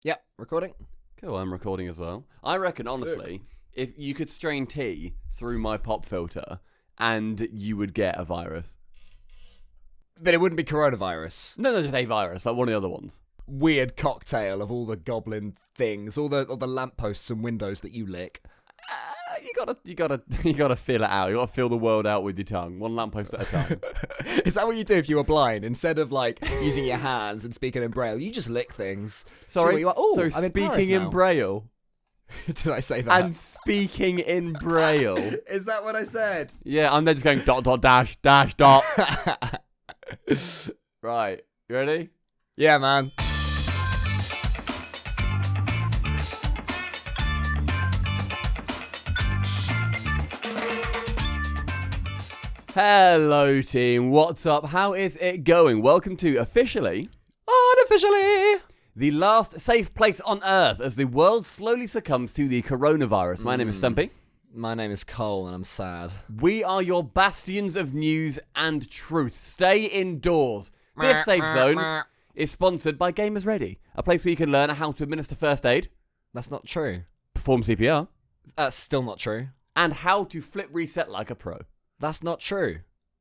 Yep, recording. Cool, I'm recording as well. I reckon, honestly, if you could strain tea through my pop filter and you would get a virus. But it wouldn't be coronavirus. No, just a virus, like one of the other ones. Weird cocktail of all the goblin things, all the lampposts and windows that you lick. You gotta feel it out. You gotta feel the world out with your tongue, one lamppost at a time. Is that what you do if you were blind? Instead of like using your hands and speaking in braille, you just lick things. Sorry. So I'm speaking in braille. Did I say that? And speaking in braille. Is that what I said? Yeah, I'm then just going dot dot dash dash dot. Right, you ready? Yeah, man. Hello team, what's up? How is it going? Welcome to officially, Unofficially, the last safe place on Earth as the world slowly succumbs to the coronavirus. My name is Stumpy. My name is Cole and I'm sad. We are your bastions of news and truth. Stay indoors. This safe zone is sponsored by Gamers Ready, a place where you can learn how to administer first aid, That's not true. perform CPR, That's still not true. and how to flip reset like a pro. That's not true.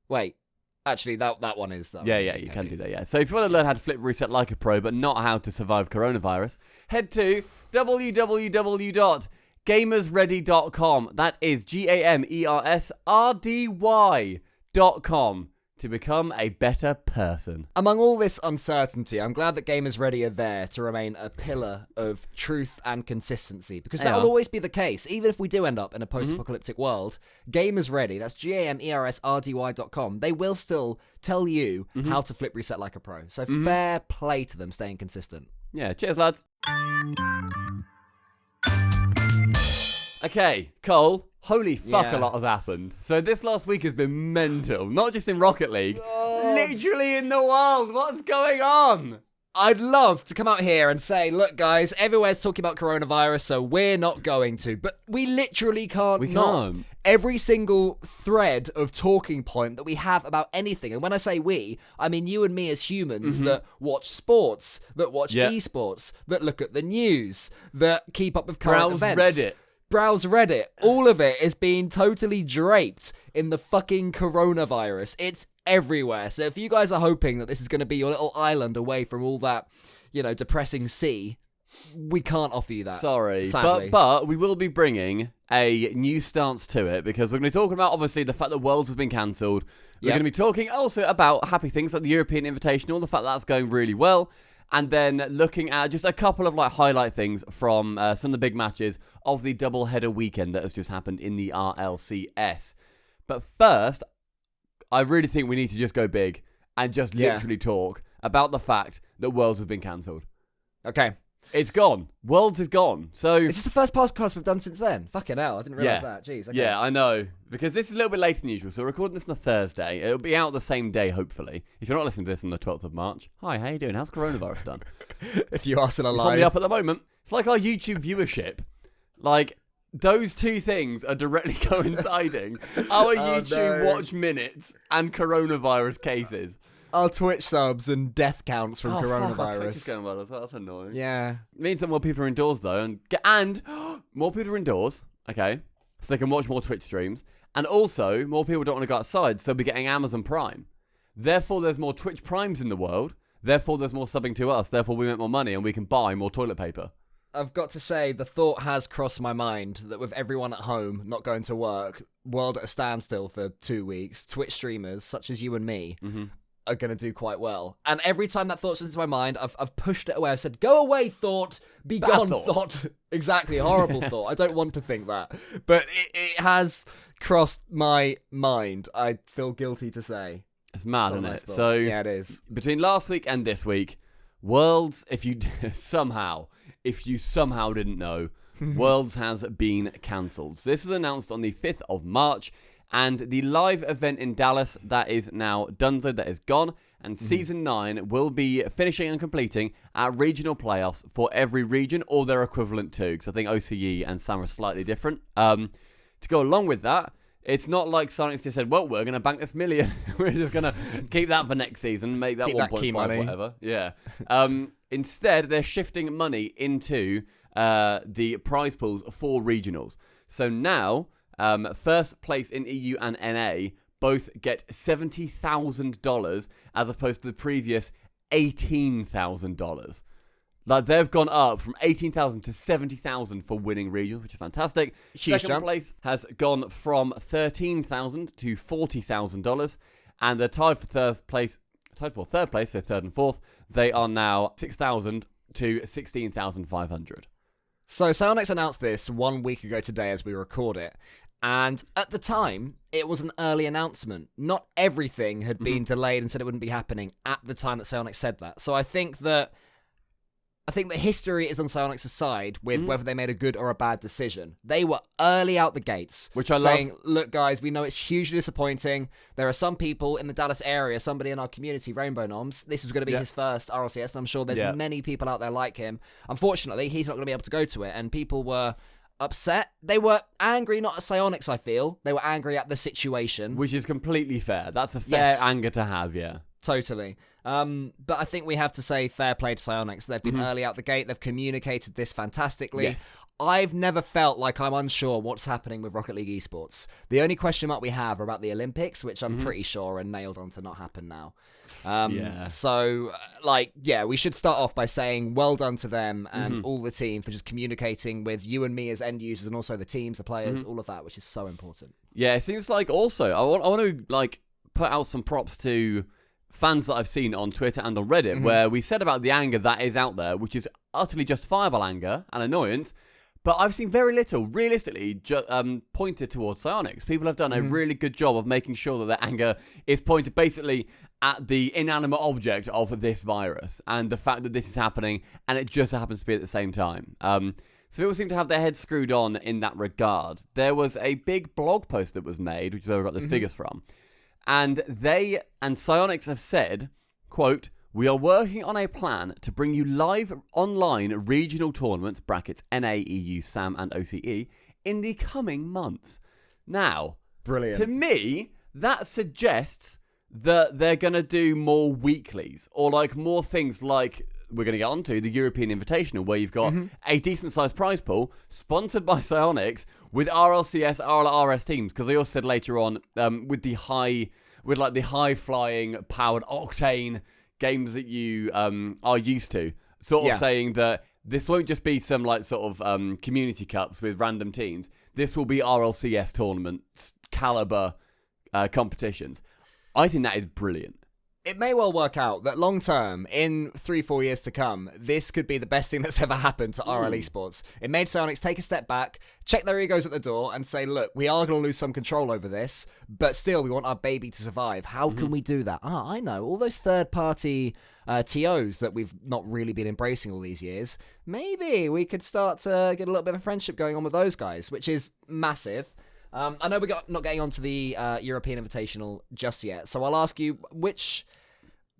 Wait, actually, that one is. Yeah, you can do that, yeah. So if you want to learn how to flip reset like a pro, but not how to survive coronavirus, head to www.gamersready.com. That is GAMERSRDY.com to become a better person. Among all this uncertainty, I'm glad that Gamers Ready are there to remain a pillar of truth and consistency, because that will always be the case. Even if we do end up in a post-apocalyptic world, Gamers Ready, that's GAMERSRDY.com, they will still tell you how to flip reset like a pro. So fair play to them staying consistent. Yeah, cheers, lads. Okay, Cole, holy fuck, Yeah. a lot has happened. So this last week has been mental, not just in Rocket League, literally in the world. What's going on? I'd love to come out here and say, look, guys, everywhere's talking about coronavirus, so we're not going to. But we literally can't. We not. can't. Every single thread of talking point that we have about anything, and when I say we, I mean you and me as humans that watch sports, that watch eSports, that look at the news, that keep up with current events. Browse Reddit. All of it is being totally draped in the fucking coronavirus. It's everywhere. So if you guys are hoping that this is going to be your little island away from all that, depressing sea, we can't offer you that. Sorry, sadly. but we will be bringing a new stance to it, because we're going to be talking about, obviously, the fact that Worlds has been cancelled. We're going to be talking also about happy things like the European Invitational, the fact that that's going really well. And then looking at just a couple of highlight things from some of the big matches of the double-header weekend that has just happened in the RLCS. But first, I really think we need to just go big and just literally talk about the fact that Worlds has been cancelled. Okay. It's gone. Worlds is gone. So Is this the first podcast we've done since then? Fucking hell, I didn't realise that. Jeez. Okay. Yeah, I know. Because this is a little bit later than usual. So we're recording this on a Thursday. It'll be out the same day, hopefully. If you're not listening to this on the 12th of March, hi, how you doing? How's coronavirus done? If you are still alive. It's on the up at the moment. It's like our YouTube viewership. Those two things are directly coinciding. Our YouTube watch minutes and coronavirus cases. Our Twitch subs and death counts from Fuck, our coronavirus. Twitch is going well as well. That's annoying. Yeah. It means that more people are indoors, though. And more people are indoors, okay? So they can watch more Twitch streams. And also, more people don't want to go outside, so they'll be getting Amazon Prime. Therefore, there's more Twitch Primes in the world. Therefore, there's more subbing to us. Therefore, we make more money and we can buy more toilet paper. I've got to say, the thought has crossed my mind that with everyone at home, not going to work, world at a standstill for 2 weeks, Twitch streamers, such as you and me, are going to do quite well. And every time that thought's into my mind, I've pushed it away. I've said, go away, thought. Be gone, thought. Exactly, horrible thought. I don't want to think that. But it has crossed my mind, I feel guilty to say. It's mad, isn't nice it? thought. So, yeah, it is. Between last week and this week, Worlds, if you somehow didn't know, Worlds has been cancelled. So this was announced on the 5th of March. And the live event in Dallas, that is now done, so that is gone. And Season 9 will be finishing and completing at regional playoffs for every region, or their equivalent too, because I think OCE and SAM are slightly different. To go along with that, it's not like Psyonix just said, well, we're going to bank this million. We're just going to keep that for next season, make that 1.5, whatever. Yeah. Instead, they're shifting money into the prize pools for regionals. So now, first place in EU and NA both get $70,000 as opposed to the previous $18,000. Like, they've gone up from 18,000 to 70,000 for winning regionals, which is fantastic. Huge Second jump. place has gone from $13,000 to $40,000, and they're tied for third place, so third and fourth. They are now 6,000 to 16,500. So Psyonix announced this 1 week ago today as we record it. And at the time, it was an early announcement. Not everything had been delayed and said it wouldn't be happening at the time that Psyonix said that. So I think that history is on Psyonix's side with whether they made a good or a bad decision. They were early out the gates, which I saying, love. Look, guys, we know it's hugely disappointing. There are some people in the Dallas area, somebody in our community, Rainbow Noms, this was going to be his first RLCS, and I'm sure there's many people out there like him. Unfortunately, he's not going to be able to go to it, and people were upset. They were angry, not at Psyonix, I feel. They were angry at the situation. Which is completely fair. That's a fair anger to have, Totally. But I think we have to say fair play to Psyonix. They've been early out the gate. They've communicated this fantastically. Yes. I've never felt like I'm unsure what's happening with Rocket League eSports. The only question mark we have are about the Olympics, which I'm pretty sure are nailed on to not happen now. So, we should start off by saying well done to them and all the team for just communicating with you and me as end users, and also the teams, the players, all of that, which is so important. Yeah, it seems like also I want to put out some props to fans that I've seen on Twitter and on Reddit, where we said about the anger that is out there, which is utterly justifiable anger and annoyance, but I've seen very little, realistically, pointed towards Psyonix. People have done a really good job of making sure that their anger is pointed basically at the inanimate object of this virus, and the fact that this is happening, and it just happens to be at the same time. So people seem to have their heads screwed on in that regard. There was a big blog post that was made, which is where we got those figures from, and they and Psyonix have said, quote, "We are working on a plan to bring you live online regional tournaments, brackets NA, EU, SAM, and OCE, in the coming months." Now, brilliant. To me, that suggests that they're going to do more weeklies, or more things like we're going to get onto the European Invitational, where you've got a decent-sized prize pool sponsored by Psyonix with RLCS, RLRS teams, because they also said later on with the high-flying powered octane games that you are used to, sort of saying that this won't just be some community cups with random teams. This will be RLCS tournaments caliber competitions. I think that is brilliant. It may well work out that long term, in 3-4 years to come, this could be the best thing that's ever happened to RL Esports. It made Psyonix take a step back, check their egos at the door, and say, look, we are going to lose some control over this, but still, we want our baby to survive. How can we do that? I know. All those third-party TOs that we've not really been embracing all these years, maybe we could start to get a little bit of a friendship going on with those guys, which is massive. I know we're not getting onto the European Invitational just yet, so I'll ask you,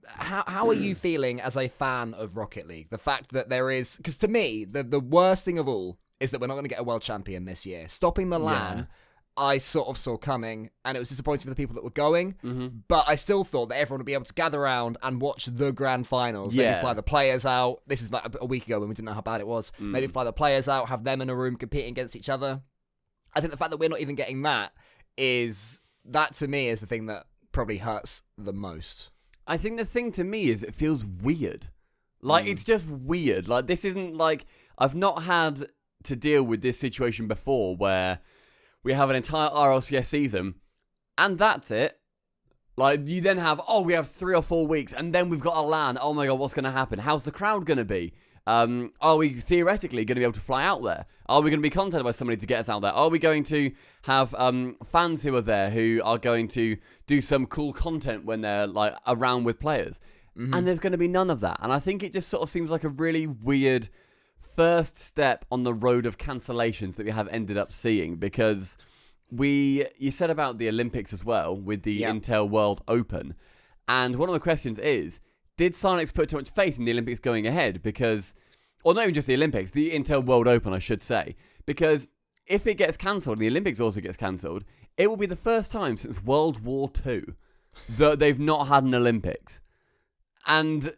how are you feeling as a fan of Rocket League? The fact that there is, because to me, the worst thing of all is that we're not going to get a world champion this year. Stopping the LAN, I sort of saw coming, and it was disappointing for the people that were going, but I still thought that everyone would be able to gather around and watch the grand finals. Maybe fly the players out. This is a week ago when we didn't know how bad it was. Maybe fly the players out, have them in a room competing against each other. I think the fact that we're not even getting that to me is the thing that probably hurts the most. I think the thing to me is it feels weird. It's just weird. This isn't I've not had to deal with this situation before where we have an entire RLCS season and that's it. You then have, we have 3 or 4 weeks and then we've got a LAN. Oh my God, what's going to happen? How's the crowd going to be? Are we theoretically going to be able to fly out there? Are we going to be contacted by somebody to get us out there? Are we going to have fans who are there who are going to do some cool content when they're around with players? And there's going to be none of that. And I think it just sort of seems like a really weird first step on the road of cancellations that we have ended up seeing, because you said about the Olympics as well with the Intel World Open. And one of the questions is, did Psyonix put too much faith in the Olympics going ahead? Because, or not even just the Olympics, the Intel World Open, I should say. Because if it gets cancelled, and the Olympics also gets cancelled, it will be the first time since World War II that they've not had an Olympics. And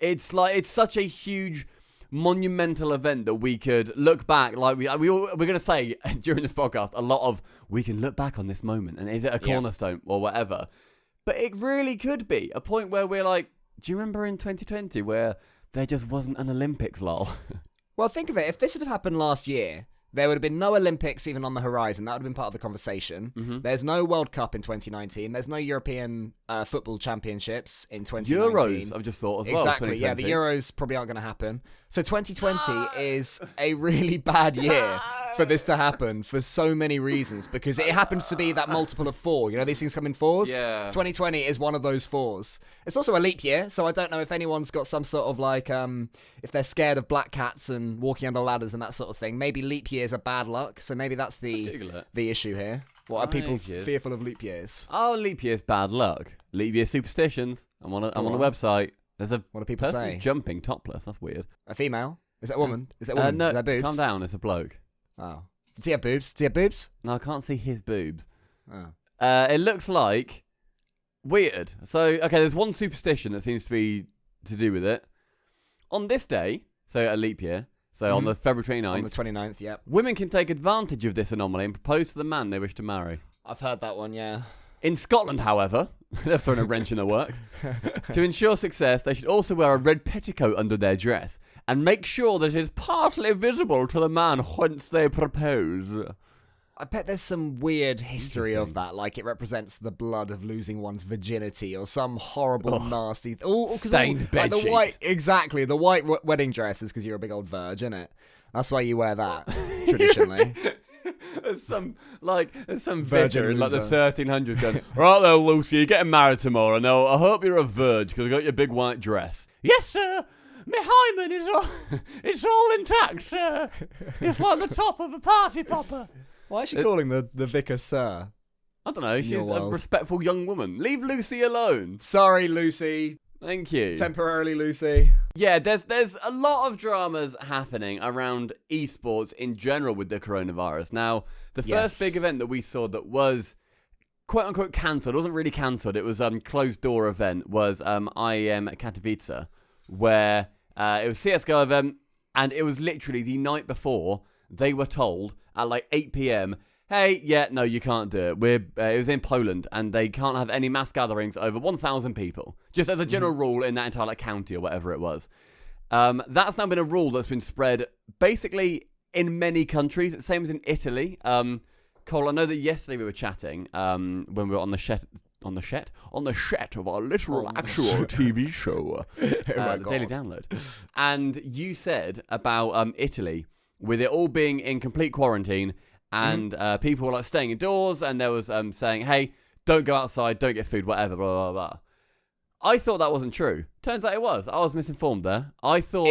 it's such a huge, monumental event that we could look back. Like we're going to say during this podcast a lot of, we can look back on this moment and is it a cornerstone or whatever. But it really could be a point where we're like, do you remember in 2020 where there just wasn't an Olympics, lol? Well, think of it. If this had happened last year, there would have been no Olympics even on the horizon. That would have been part of the conversation. Mm-hmm. There's no World Cup in 2019. There's no European football championships in 2019. Euros, I've just thought as well. Exactly, yeah. The Euros probably aren't going to happen. So 2020 is a really bad year for this to happen for so many reasons, because it happens to be that multiple of 4. You know, these things come in 4s. Yeah. 2020 is one of those 4s. It's also a leap year, so I don't know if anyone's got some sort of like, if they're scared of black cats and walking under ladders and that sort of thing. Maybe leap years are bad luck, so maybe that's the issue here. What are people fearful of leap years? Oh, leap year's bad luck. Leap year superstitions. I'm on the website. There's a what do people person say? Jumping topless. That's weird. A female? Is it a woman? Is it a woman? No, Is that boobs? calm down. It's a bloke. Oh. Does he have boobs? Does he have boobs? No, I can't see his boobs. Oh. It looks like weird. So, okay, there's one superstition that seems to be to do with it. On this day, so a leap year, so on the February 29th. On the 29th, yep. Women can take advantage of this anomaly and propose to the man they wish to marry. I've heard that one, yeah. In Scotland, however, they've thrown a wrench in the works. To ensure success, they should also wear a red petticoat under their dress and make sure that it is partly visible to the man whence they propose. I bet there's some weird history of that, like it represents the blood of losing one's virginity or some horrible, nasty... Stained bed sheets. The white wedding dress is because you're a big old virgin, innit? That's why you wear that, traditionally. There's some Virgin vicar in like the loser. 1300s going, right there, Lucy, you're getting married tomorrow. Now, I hope you're a virgin because I got your big white dress. Yes, sir. My hymen is all, it's all intact, sir. It's like the top of a party popper. Why is she calling the vicar sir? I don't know. She's a respectful young woman. Leave Lucy alone. Sorry, Lucy. Thank you. Temporarily, Lucy. Yeah, there's a lot of dramas happening around esports in general with the coronavirus. Now, the first big event that we saw that was quote-unquote cancelled, it wasn't really cancelled, it was closed-door event, was IEM Katowice, where it was CSGO event, and it was literally the night before they were told at like 8 p.m, hey, no, you can't do it. It was in Poland, and they can't have any mass gatherings over 1,000 people, just as a general rule in that entire like, county or whatever it was. That's now been a rule that's been spread basically in many countries, same as in Italy. Cole, I know that yesterday we were chatting when we were on the set of our literal actual TV show, the Daily Download, and you said about Italy with it all being in complete quarantine. And people were like staying indoors, and there was saying, hey, don't go outside, don't get food, whatever, blah, blah, blah. I thought that wasn't true. Turns out it was. I was misinformed there. I thought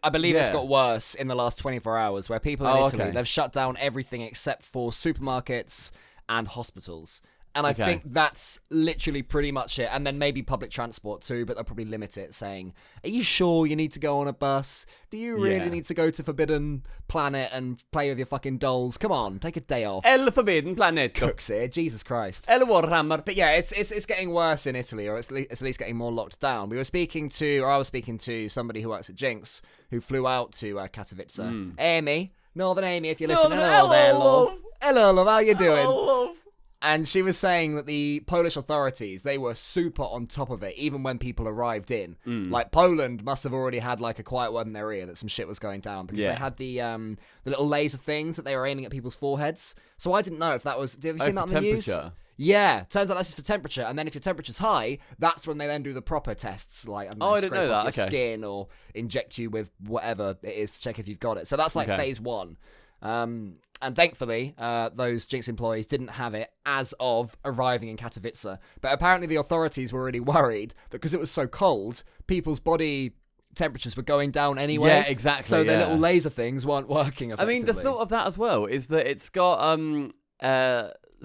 I believe it's got worse in the last 24 hours, where people in Italy, they've shut down everything except for supermarkets and hospitals. And I think that's literally pretty much it. And then maybe public transport too, but they'll probably limit it, saying, are you sure you need to go on a bus? Do you really need to go to Forbidden Planet and play with your fucking dolls? Come on, take a day off. El Forbidden Planet. Cooks here, Jesus Christ. El Warhammer. But yeah, it's getting worse in Italy, or it's at least getting more locked down. I was speaking to somebody who works at Jinx, who flew out to Katowice. Amy, Northern Amy, if you're listening. Hello there, love. Hello, love, how you doing? Hello, love. And she was saying that the Polish authorities, they were super on top of it, even when people arrived in. Like, Poland must have already had, like, a quiet word in their ear that some shit was going down, because they had the little laser things that they were aiming at people's foreheads. So I didn't know if that was... Have you seen that on the news? Yeah, turns out that's just for temperature, and then if your temperature's high, that's when they then do the proper tests, like, I didn't know that. Your skin, or inject you with whatever it is to check if you've got it. So that's, like, phase 1. And thankfully, those Jinx employees didn't have it as of arriving in Katowice. But apparently the authorities were really worried that because it was so cold, people's body temperatures were going down anyway. Yeah, exactly. So the little laser things weren't working effectively. I mean, the thought of that as well is that it's got,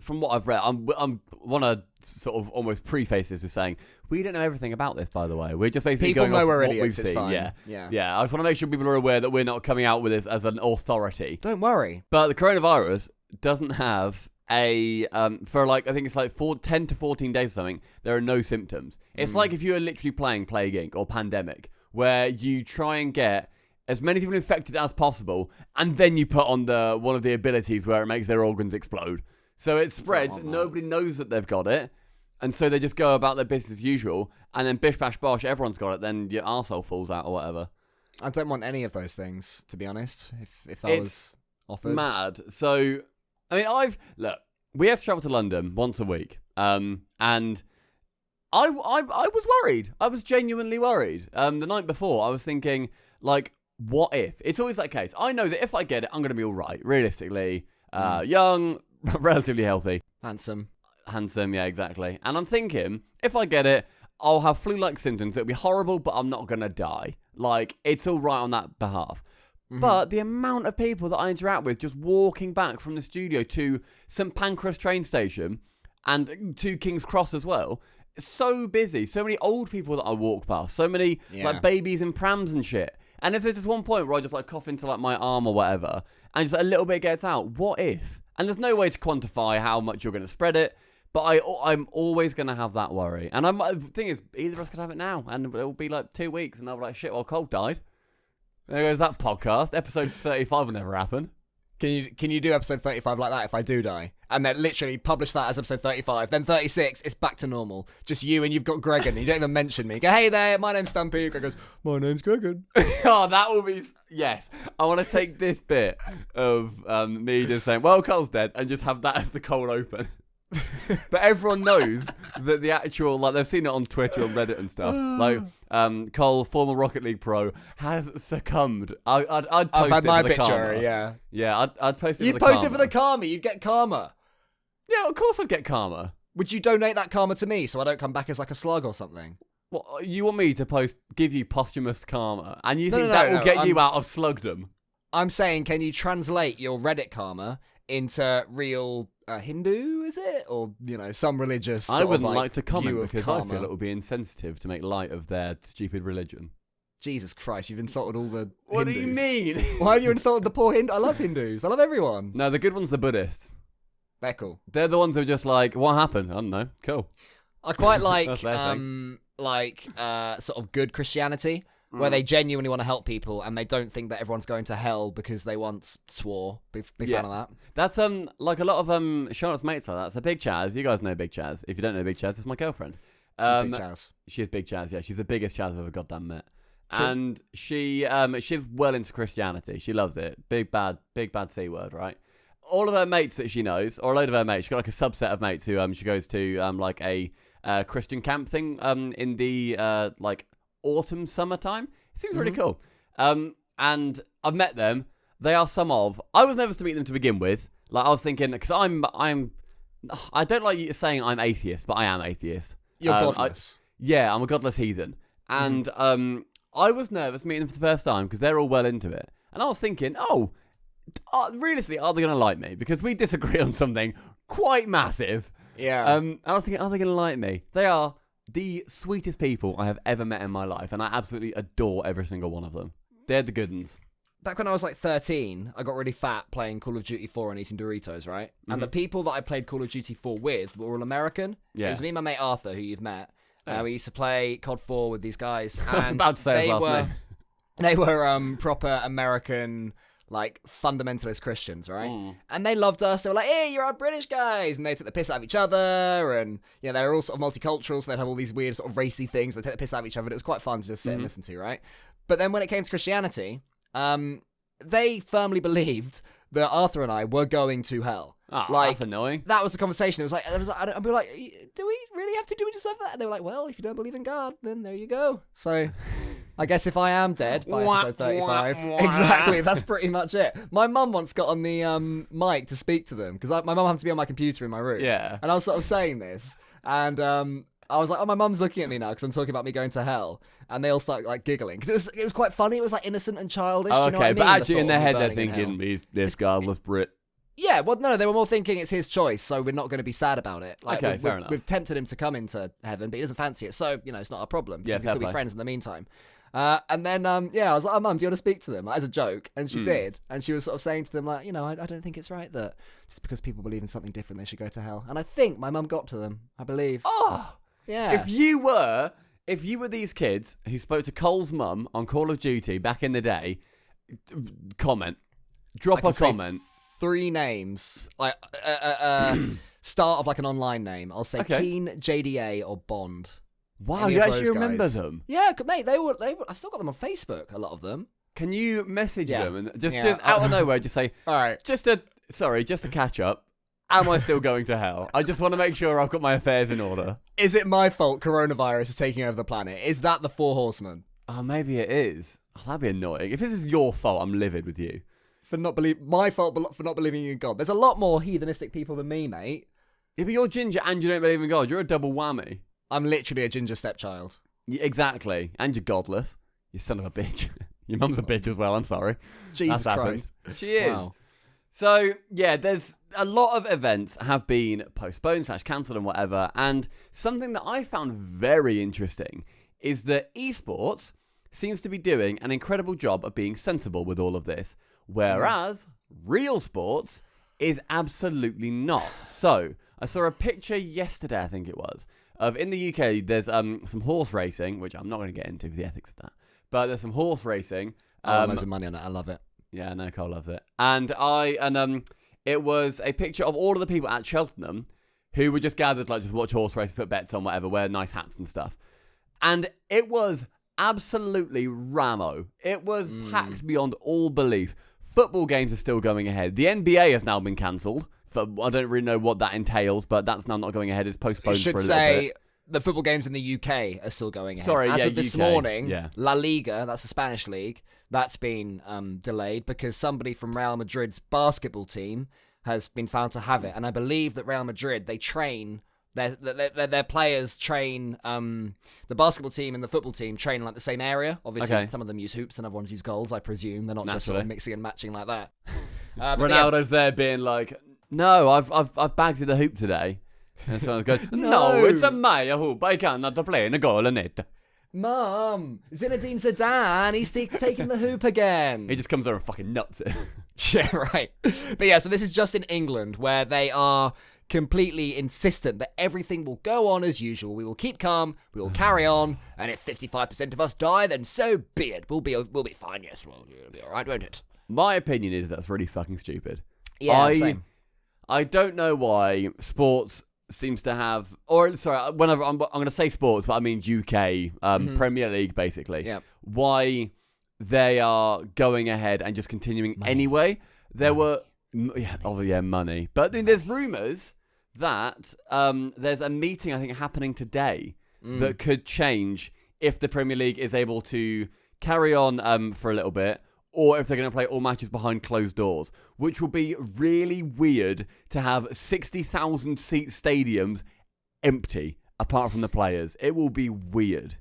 from what I've read, I want to sort of almost preface this with saying, we don't know everything about this, by the way. We're just basically going off what we've seen. Fine. Yeah. I just want to make sure people are aware that we're not coming out with this as an authority. Don't worry. But the coronavirus doesn't have for like, I think it's like 10 to 14 days or something, there are no symptoms. It's like if you were literally playing Plague Inc. or Pandemic, where you try and get as many people infected as possible, and then you put on one of the abilities where it makes their organs explode. So it spreads, nobody knows that they've got it, and so they just go about their business as usual, and then bish bash bosh, everyone's got it, then your arsehole falls out or whatever. I don't want any of those things, to be honest, if I was offered. Mad. So, I mean, look, we have to travel to London once a week, and I was worried. I was genuinely worried. The night before, I was thinking, like, what if? It's always that case. I know that if I get it, I'm going to be all right, realistically. Young, relatively healthy. Handsome, yeah, exactly. And I'm thinking, if I get it, I'll have flu-like symptoms. It'll be horrible, but I'm not going to die. Like, it's all right on that behalf. Mm-hmm. But the amount of people that I interact with just walking back from the studio to St Pancras train station and to King's Cross as well, so busy. So many old people that I walk past. So many like babies in prams and shit. And if there's just one point where I just like cough into like my arm or whatever, and just a little bit gets out, what if? And there's no way to quantify how much you're going to spread it, but I'm always going to have that worry. And the thing is, either of us could have it now, and it'll be like 2 weeks, and I'll be like, shit, well, Cole died. There goes that podcast. Episode 35 will never happen. Can you do episode 35 like that if I do die? And then literally publish that as episode 35. Then 36, it's back to normal. Just you, and you've got Gregan. You don't even mention me. Go, hey there, my name's Stumpy. Greg goes, my name's Gregan. Oh, that will be... Yes. I want to take this bit of me just saying, well, Cole's dead, and just have that as the cold open. But everyone knows that the actual, like, they've seen it on Twitter and Reddit and stuff. Like, Cole, former Rocket League pro, has succumbed. I'd post I've had it my for the picture, karma. Yeah, I'd post it You'd for the karma. post it for the karma. You'd get karma. Yeah, of course I'd get karma. Would you donate that karma to me so I don't come back as like a slug or something? What, you want me to give you posthumous karma, and you think that will get you out of slugdom? I'm saying, can you translate your Reddit karma into real Hindu, is it? Or, you know, some religious I wouldn't like to comment because karma. I feel it would be insensitive to make light of their stupid religion. Jesus Christ, you've insulted all the What Hindus. do you mean? Why have you insulted the poor Hindu? I love Hindus. I love everyone. No, the good ones, the Buddhists. They're cool. They're the ones who are just like, what happened? I don't know. Cool. I quite like sort of good Christianity, where they genuinely want to help people and they don't think that everyone's going to hell because they once swore. Big fan of that. That's like a lot of Charlotte's mates like that. So Big Chaz, you guys know Big Chaz. If you don't know Big Chaz, it's my girlfriend. She's Big Chaz. She is Big Chaz, yeah. She's the biggest Chaz I've ever goddamn met. True. And she's well into Christianity. She loves it. Big bad C word, right? All of her mates that she knows, or a load of her mates, she's got like a subset of mates who she goes to like a Christian camp thing in the like autumn, summertime. It seems really cool. And I've met them. They are I was nervous to meet them to begin with. Like I was thinking, because I don't like you saying I'm atheist, but I am atheist. You're godless. I'm a godless heathen. And I was nervous meeting them for the first time because they're all well into it. And I was thinking, realistically, are they going to like me? Because we disagree on something quite massive. Yeah. I was thinking, are they going to like me? They are the sweetest people I have ever met in my life, and I absolutely adore every single one of them. They're the good ones. Back when I was like 13, I got really fat playing Call of Duty 4 and eating Doritos, right? Mm-hmm. And the people that I played Call of Duty 4 with were all American. Yeah. It was me and my mate Arthur, who you've met. We used to play COD 4 with these guys. And I was about to say his last name. They were proper American, like, fundamentalist Christians, right? And they loved us. They were like, hey, you're our British guys. And they took the piss out of each other. And, yeah, they were all sort of multicultural, so they'd have all these weird sort of racy things. They'd take the piss out of each other. It was quite fun to just sit and listen to, right? But then when it came to Christianity, they firmly believed that Arthur and I were going to hell. Oh, that's annoying. That was the conversation. I'd be like, do we really have to? Do we deserve that? And they were like, well, if you don't believe in God, then there you go. So I guess if I am dead by episode 35, exactly, that's pretty much it. My mum once got on the mic to speak to them because my mum happened to be on my computer in my room. Yeah. And I was sort of saying this, and I was like, oh, my mum's looking at me now because I'm talking about me going to hell. And they all started like giggling because it was quite funny. It was like innocent and childish. Oh, do you know what I mean? But actually in their head they're thinking, he's this godless Brit. Yeah, well, no, they were more thinking it's his choice, so we're not going to be sad about it. Like, okay, fair enough. We've tempted him to come into heaven, but he doesn't fancy it, so, you know, it's not a problem. Yeah, we can still be friends in the meantime. And then, I was like, oh, Mum, do you want to speak to them? Like, as a joke. And she did. And she was sort of saying to them, like, you know, I don't think it's right that just because people believe in something different, they should go to hell. And I think my mum got to them, I believe. Oh! Yeah. If you were if you were these kids who spoke to Cole's mum on Call of Duty back in the day, comment. Drop a comment. 3 names. Like start of like an online name. I'll say Keen, JDA, or Bond. Wow, you actually remember them? Yeah, mate. They were. I've still got them on Facebook. A lot of them. Can you message them and just out of nowhere, just say, all right, just to catch up. Am I still going to hell? I just want to make sure I've got my affairs in order. Is it my fault coronavirus is taking over the planet? Is that the 4 horsemen? Oh, maybe it is. Oh, that'd be annoying. If this is your fault, I'm livid with you. My fault for not believing in God. There's a lot more heathenistic people than me, mate. Yeah, but you're ginger and you don't believe in God. You're a double whammy. I'm literally a ginger stepchild. Yeah, exactly. And you're godless. You son of a bitch. Your mum's a bitch as well, I'm sorry. Jesus Christ. She is. Wow. So, yeah, there's a lot of events have been postponed / cancelled and whatever. And something that I found very interesting is that eSports seems to be doing an incredible job of being sensible with all of this. Whereas real sports is absolutely not. So, I saw a picture yesterday, I think it was, of in the UK, there's some horse racing, which I'm not going to get into the ethics of that. But there's some horse racing. Loads of money on it. I love it. Yeah, no, Cole loves it. And it was a picture of all of the people at Cheltenham who were just gathered, like, just watch horse races, put bets on, whatever, wear nice hats and stuff. And it was absolutely ramo. It was packed beyond all belief. Football games are still going ahead. The NBA has now been cancelled. I don't really know what that entails, but that's now not going ahead. It's postponed for a little bit. The football games in the UK are still going ahead. Sorry, As yeah, of this UK, morning, yeah. La Liga, that's the Spanish league, that's been delayed because somebody from Real Madrid's basketball team has been found to have it. And I believe that Real Madrid, they train, their players train, the basketball team and the football team train in like the same area. Obviously, some of them use hoops and other ones use goals, I presume. They're not just sort of mixing and matching like that. Ronaldo's there being like, no, I've bagsy the hoop today. And someone goes, no, it's a Maya hoop. I cannot play in a goal in it. Mum, Zinedine Zidane, he's taking the hoop again. He just comes over and fucking nuts it. Yeah, right. But yeah, so this is just in England where they are completely insistent that everything will go on as usual. We will keep calm, we will carry on, and if 55% of us die, then so be it. We'll be fine, yes. Well, it'll be all right, won't it? My opinion is that's really fucking stupid. Yeah, same. I don't know why sports seems to have, or sorry, whenever I'm going to say sports, but I mean UK Premier League basically. Yeah. Why they are going ahead and just continuing anyway? There were money, but then there's rumours that there's a meeting I think happening today that could change if the Premier League is able to carry on for a little bit, or if they're going to play all matches behind closed doors, which will be really weird to have 60,000 seat stadiums empty, apart from the players. It will be weird.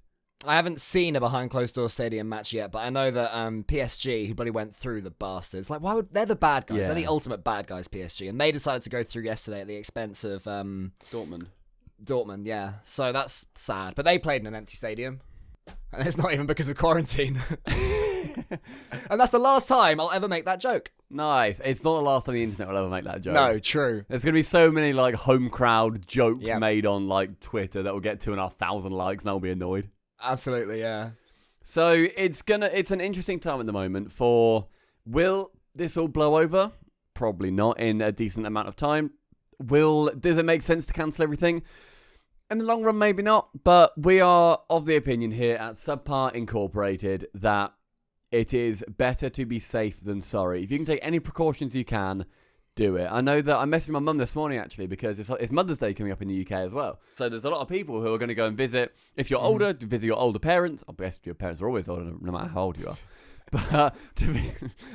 I haven't seen a behind closed door stadium match yet, but I know that PSG, who bloody went through, the bastards, like, they're the bad guys. Yeah. They're the ultimate bad guys, PSG, and they decided to go through yesterday at the expense of Dortmund, yeah. So that's sad. But they played in an empty stadium. And it's not even because of quarantine. And that's the last time I'll ever make that joke. Nice. It's not the last time the internet will ever make that joke. No, true. There's going to be so many like home crowd jokes made on like Twitter that will get 2,500 likes and I'll be annoyed. Absolutely, yeah. So it's an interesting time at the moment will this all blow over? Probably not in a decent amount of time. Does it make sense to cancel everything? In the long run, maybe not, but we are of the opinion here at SubPar Incorporated that it is better to be safe than sorry. If you can take any precautions you can, do it. I know that I messaged my mum this morning, actually, because it's Mother's Day coming up in the UK as well. So there's a lot of people who are going to go and visit. If you're older, visit your older parents. I guess your parents are always older, no matter how old you are. But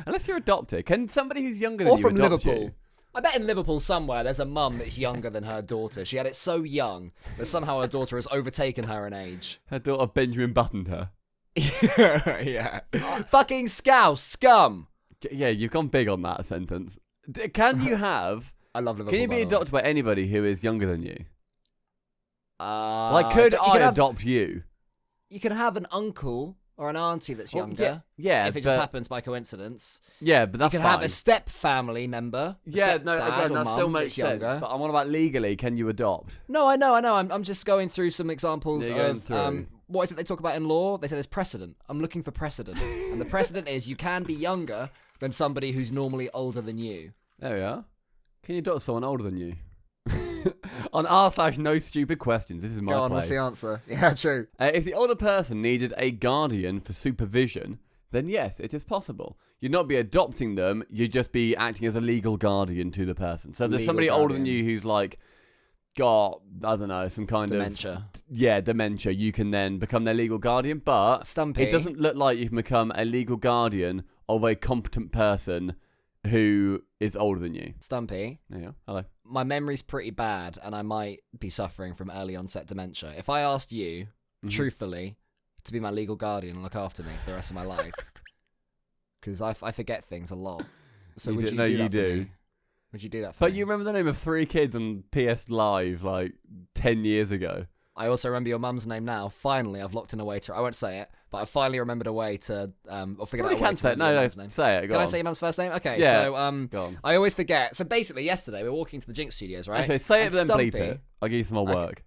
unless you're adopted, can somebody who's younger than you from adopt Liverpool? You? I bet in Liverpool somewhere there's a mum that's younger than her daughter. She had it so young that somehow her daughter has overtaken her in age. Her daughter Benjamin buttoned her. Yeah. Fucking scouse, scum. Yeah, you've gone big on that sentence. Can you have... I love Liverpool. Can you be adopted by anybody who is younger than you? Like, could I adopt you? You can have an uncle or an auntie that's younger. Yeah, if it just happens by coincidence. Yeah, but that's fine. You can have a step family member. Again, that still makes sense. Younger. But I'm on about legally, can you adopt? No, I know. I'm just going through some examples of what is it they talk about in law? They say there's precedent. I'm looking for precedent. And the precedent is you can be younger than somebody who's normally older than you. There we are. Can you dot someone older than you? On r/no stupid questions. This is my Go on, place. what's the answer? Yeah, true. If the older person needed a guardian for supervision, then yes, it is possible. You'd not be adopting them, you'd just be acting as a legal guardian to the person. So if there's somebody older than you who's like got, I don't know, some kind dementia. of dementia, you can then become their legal guardian, but Stumpy. it doesn't look like you can become a legal guardian of a competent person who is older than you. Stumpy. There you go. Hello. My memory's pretty bad, and I might be suffering from early onset dementia. If I asked you, truthfully, to be my legal guardian and look after me for the rest of my life, because I forget things a lot. So would you do that for me? Would you do that for me? But you remember the name of 3 kids on PS Live like 10 years ago? I also remember your mum's name now. Finally, I've locked in a way to... I won't say it, but I finally remembered a way to... or figured out a way can't to say it. remember your No, mum's name. say it. Go Can on. I say your mum's first name? Okay, Yeah. so Go on. I always forget. So basically, yesterday, we were walking to the Jinx Studios, right? Actually, say it And then bleep Stumpy- it. I'll give you some more work.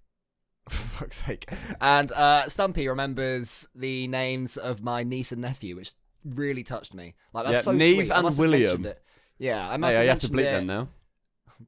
For fuck's sake. And Stumpy remembers the names of my niece and nephew, which really touched me. Like, that's so Neve sweet. I and must have William. mentioned it. Yeah, I must Hey, have you have to mentioned bleep it. them now.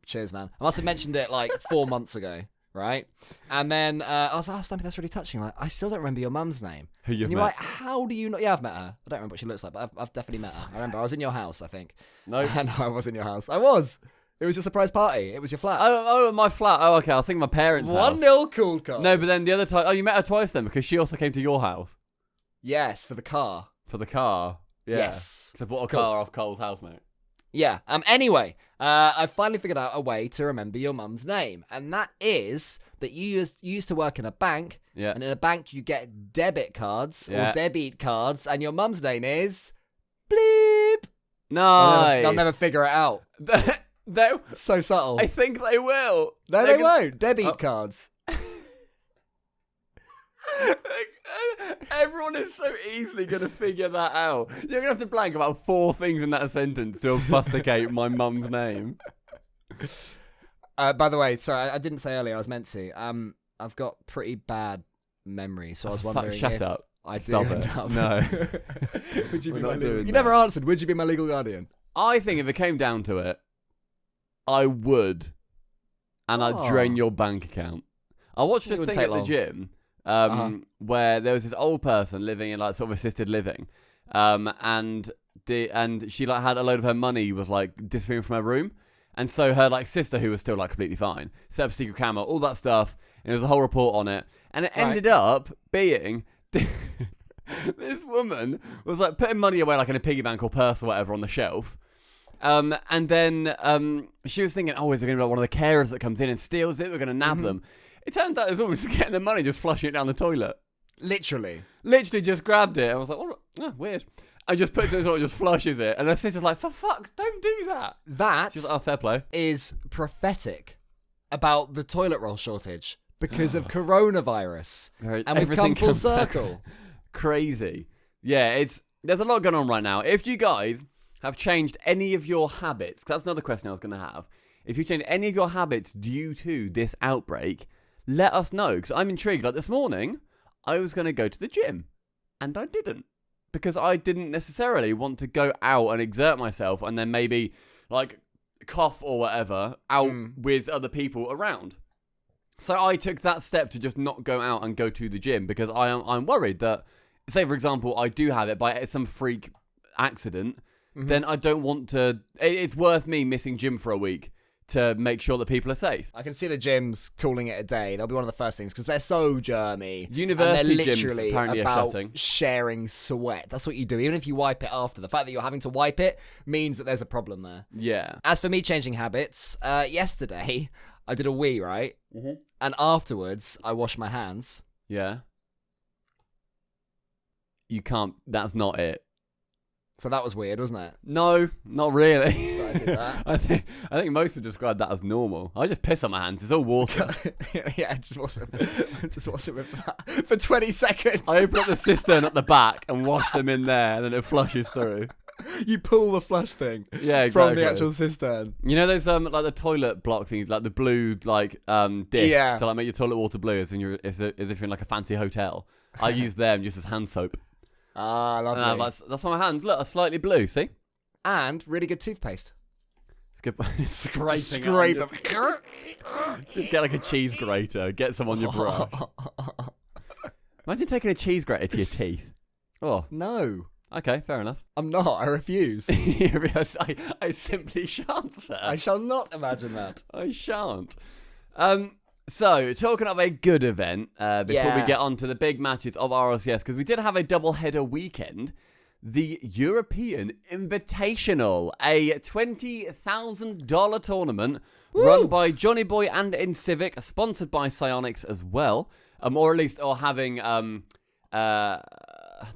Cheers, man. I must have mentioned it like 4 months ago, right? And then I was like, oh, Stumpy, that's really touching. Like, I still don't remember your mum's name. Who you've And you're met. like, how do you not? Yeah, I've met her. I don't remember what she looks like, but I've definitely met her. I remember I was in your house, I think. No. No, I was in your house. I was. It was your surprise party. It was your flat. Oh, my flat. Oh, okay. I think my parents' house. 1-0 cool car. No, but then the other time... Oh, you met her twice then because she also came to your house. Yes, for the car. For the car. Yeah. Yes. So bought a Cool. car off Cole's house, mate. Yeah. Anyway, I finally figured out a way to remember your mum's name, and that is that you used to work in a bank. Yeah. And in a bank, you get debit cards Yeah. or debit cards, and your mum's name is Bleep. Nice. They'll never figure it out. They- So subtle. I think they will. No, They're they won't. Debit cards. Everyone is so easily going to figure that out. You're going to have to blank about 4 things in that sentence to obfuscate my mum's name. By the way, sorry, I didn't say earlier. I was meant to. I've got pretty bad memory, so I was wondering Shut if up. I do Stop end it. up. No. Would you We're be my not legal? doing You that. never answered. Would you be my legal guardian? I think if it came down to it, I would. And I'd drain your bank account. I watched this wouldn't thing at take the gym where there was this old person living in like sort of assisted living. And she like had a load of her money was like disappearing from her room. And so her like sister, who was still like completely fine, set up a secret camera, all that stuff, and there was a whole report on it. And it ended up being this woman was like putting money away like in a piggy bank or purse or whatever on the shelf. And then she was thinking, oh, is there going to be like one of the carers that comes in and steals it? We're going to nab them. It turns out it was almost getting the money, just flushing it down the toilet. Literally just grabbed it. I was like, oh, weird. And just puts it in the toilet, just flushes it. And her sister's like, for fuck, don't do that. That She's like, oh, fair play. is prophetic about the toilet roll shortage because of coronavirus. And we've come full circle. Crazy. Yeah, there's a lot going on right now. If you guys have changed any of your habits, 'cause that's another question I was going to have. If you changed any of your habits due to this outbreak, let us know, because I'm intrigued. Like this morning, I was going to go to the gym, and I didn't, because I didn't necessarily want to go out and exert myself and then maybe like cough or whatever out with other people around. So I took that step to just not go out and go to the gym because I'm worried that, say for example, I do have it by some freak accident, then I don't want to. It's worth me missing gym for a week to make sure that people are safe. I can see the gyms calling it a day. They'll be one of the first things because they're so germy. University and they're gyms literally apparently are about shutting. sharing sweat. That's what you do. Even if you wipe it after, the fact that you're having to wipe it means that there's a problem there. Yeah. As for me changing habits, yesterday I did a wee, right? And afterwards I washed my hands. Yeah. You can't. That's not it. So that was weird, wasn't it? No, not really. That I did that. I think most would describe that as normal. I just piss on my hands. It's all water. Yeah, just wash it. Just wash it with that for 20 seconds. I open up the cistern at the back and wash them in there, and then it flushes through. You pull the flush thing from the actual cistern. You know those like the toilet block things, like the blue like discs to like make your toilet water blue as if you're in like a fancy hotel. I use them just as hand soap. Ah, lovely. That's why my hands are slightly blue. See, and really good toothpaste. It's good. Scrape them. Just get like a cheese grater. Get some on your brush. Imagine taking a cheese grater to your teeth. Oh no. Okay, fair enough. I'm not. I refuse. I simply shan't, sir. I shall not imagine that. I shan't. So, talking of a good event, before we get on to the big matches of RLCS, because we did have a double-header weekend, the European Invitational, a $20,000 tournament run by JohnnyBoi and InCivic, sponsored by Psyonix as well, or having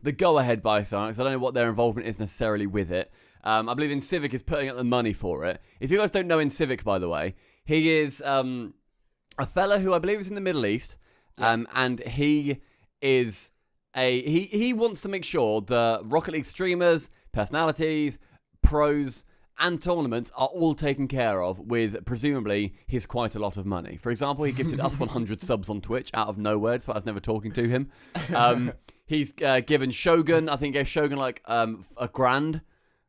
the go-ahead by Psyonix. I don't know what their involvement is necessarily with it. I believe InCivic is putting up the money for it. If you guys don't know InCivic, by the way, he is a fella who I believe is in the Middle East, and he is he wants to make sure the Rocket League streamers, personalities, pros, and tournaments are all taken care of with, presumably, his quite a lot of money. For example, he gifted us 100 subs on Twitch out of nowhere, despite us never talking to him. He's given Shogun, I think gave Shogun like $1,000.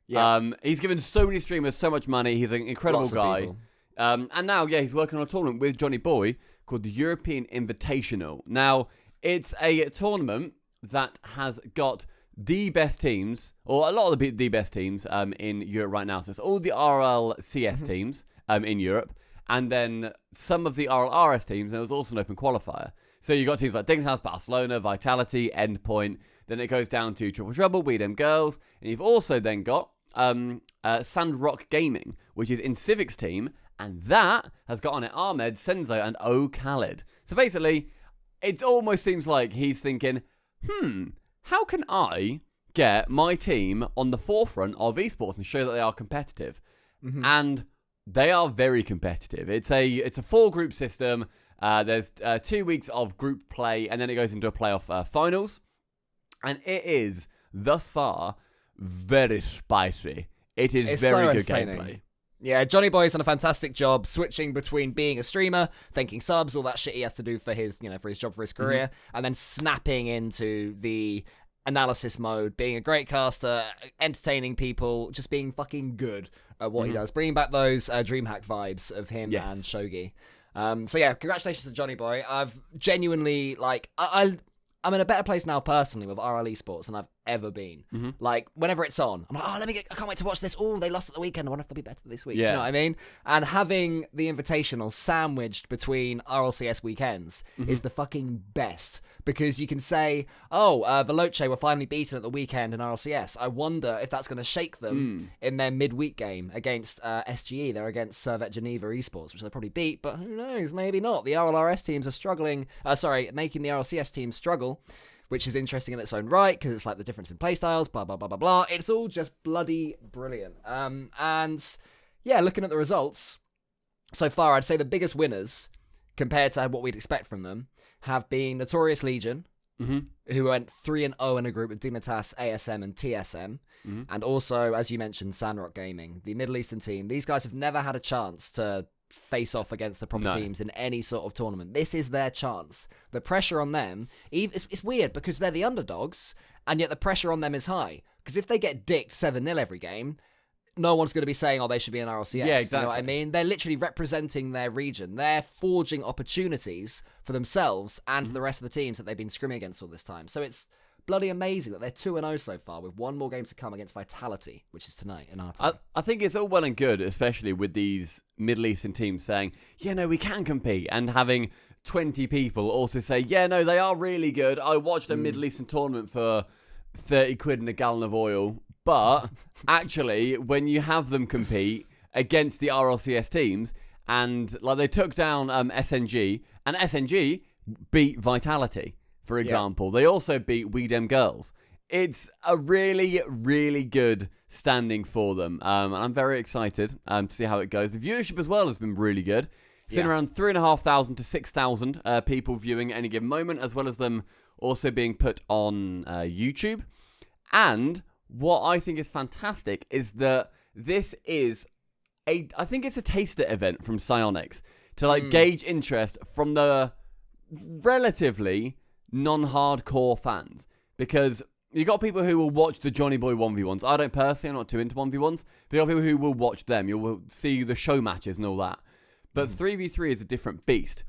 Yeah. He's given so many streamers so much money. He's an incredible guy. And now, he's working on a tournament with JohnnyBoi called the European Invitational. Now, it's a tournament that has got the best teams, or a lot of the best teams in Europe right now. So it's all the RLCS teams in Europe, and then some of the RLRS teams, and there was also an open qualifier. So you've got teams like Dingshouse, Barcelona, Vitality, Endpoint, then it goes down to Triple Trouble, We Dem Girls, and you've also then got Sandrock Gaming, which is InCivic's team, and that has got on it Ahmed, Senzo, and O Khaled. So basically, it almost seems like he's thinking, how can I get my team on the forefront of esports and show that they are competitive? And they are very competitive. It's a 4-group system. There's 2 weeks of group play, and then it goes into a playoff finals. And it is, thus far, very spicy. It is very good gameplay. Yeah, JohnnyBoi's done a fantastic job switching between being a streamer, thanking subs, all that shit he has to do for his, for his job, for his career, and then snapping into the analysis mode, being a great caster, entertaining people, just being fucking good at what he does, bringing back those DreamHack vibes of him and Shogi. So yeah, congratulations to JohnnyBoi. I've genuinely, I'm in a better place now personally with RL eSports than I've ever been. Like, whenever it's on, I'm like, I can't wait to watch this. Oh, they lost at the weekend. I wonder if they'll be better this week. Do you know what I mean? And having the Invitational sandwiched between RLCS weekends is the fucking best, because you can say, Veloce were finally beaten at the weekend in RLCS. I wonder if that's going to shake them in their midweek game against SGE. They're against Servet Geneva eSports, which they probably beat, but who knows? Maybe not. The RLRS teams are struggling. Making the RLCS teams struggle, which is interesting in its own right, because it's like the difference in playstyles, blah, blah, blah, blah, blah. It's all just bloody brilliant. And yeah, looking at the results so far, I'd say the biggest winners, compared to what we'd expect from them, have been Notorious Legion, who went 3-0 in a group with Dignitas, ASM, and TSM. And also, as you mentioned, Sandrock Gaming, the Middle Eastern team. These guys have never had a chance to face off against the proper teams in any sort of tournament. This is their chance. The pressure on them, it's weird because they're the underdogs, and yet the pressure on them is high. Because if they get dicked 7-0 every game, no one's going to be saying, they should be in RLCS. Yeah, exactly. You know what I mean? They're literally representing their region. They're forging opportunities for themselves and for the rest of the teams that they've been scrimming against all this time. So it's bloody amazing that they're 2-0 so far, with one more game to come against Vitality, which is tonight in our time. I think it's all well and good, especially with these Middle Eastern teams saying, we can compete, and having 20 people also say, they are really good. I watched a Middle Eastern tournament for 30 quid and a gallon of oil. But actually, when you have them compete against the RLCS teams, and they took down SNG, and SNG beat Vitality, for example. They also beat We Dem Girls. It's a really, really good standing for them. And I'm very excited to see how it goes. The viewership as well has been really good. It's been around 3,500 to 6,000 people viewing at any given moment, as well as them also being put on YouTube. And what I think is fantastic is that this is I think it's a taster event from Psyonix to gauge interest from the relatively non-hardcore fans, because you got people who will watch the JohnnyBoi 1v1s. I don't personally, I'm not too into 1v1s, but you got people who will watch them. You will see the show matches and all that. But 3v3 is a different beast.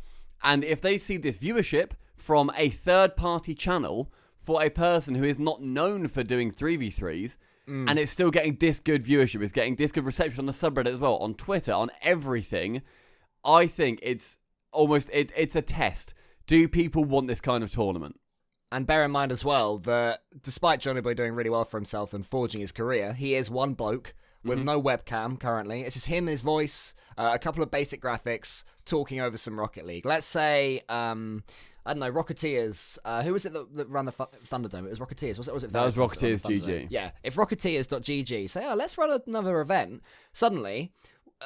And if they see this viewership from a third-party channel for a person who is not known for doing 3v3s, and it's still getting this good viewership, it's getting this good reception on the subreddit as well, on Twitter, on everything, I think it's almost, it's a test. Do people want this kind of tournament? And bear in mind as well that despite JohnnyBoi doing really well for himself and forging his career, he is one bloke with no webcam currently. It's just him and his voice, a couple of basic graphics, talking over some Rocket League. Let's say, I don't know, Rocketeers. Who was it that ran the Thunderdome? It was Rocketeers. Was it? That was Rocketeers GG. Yeah. If Rocketeers.gg say, oh, let's run another event, suddenly,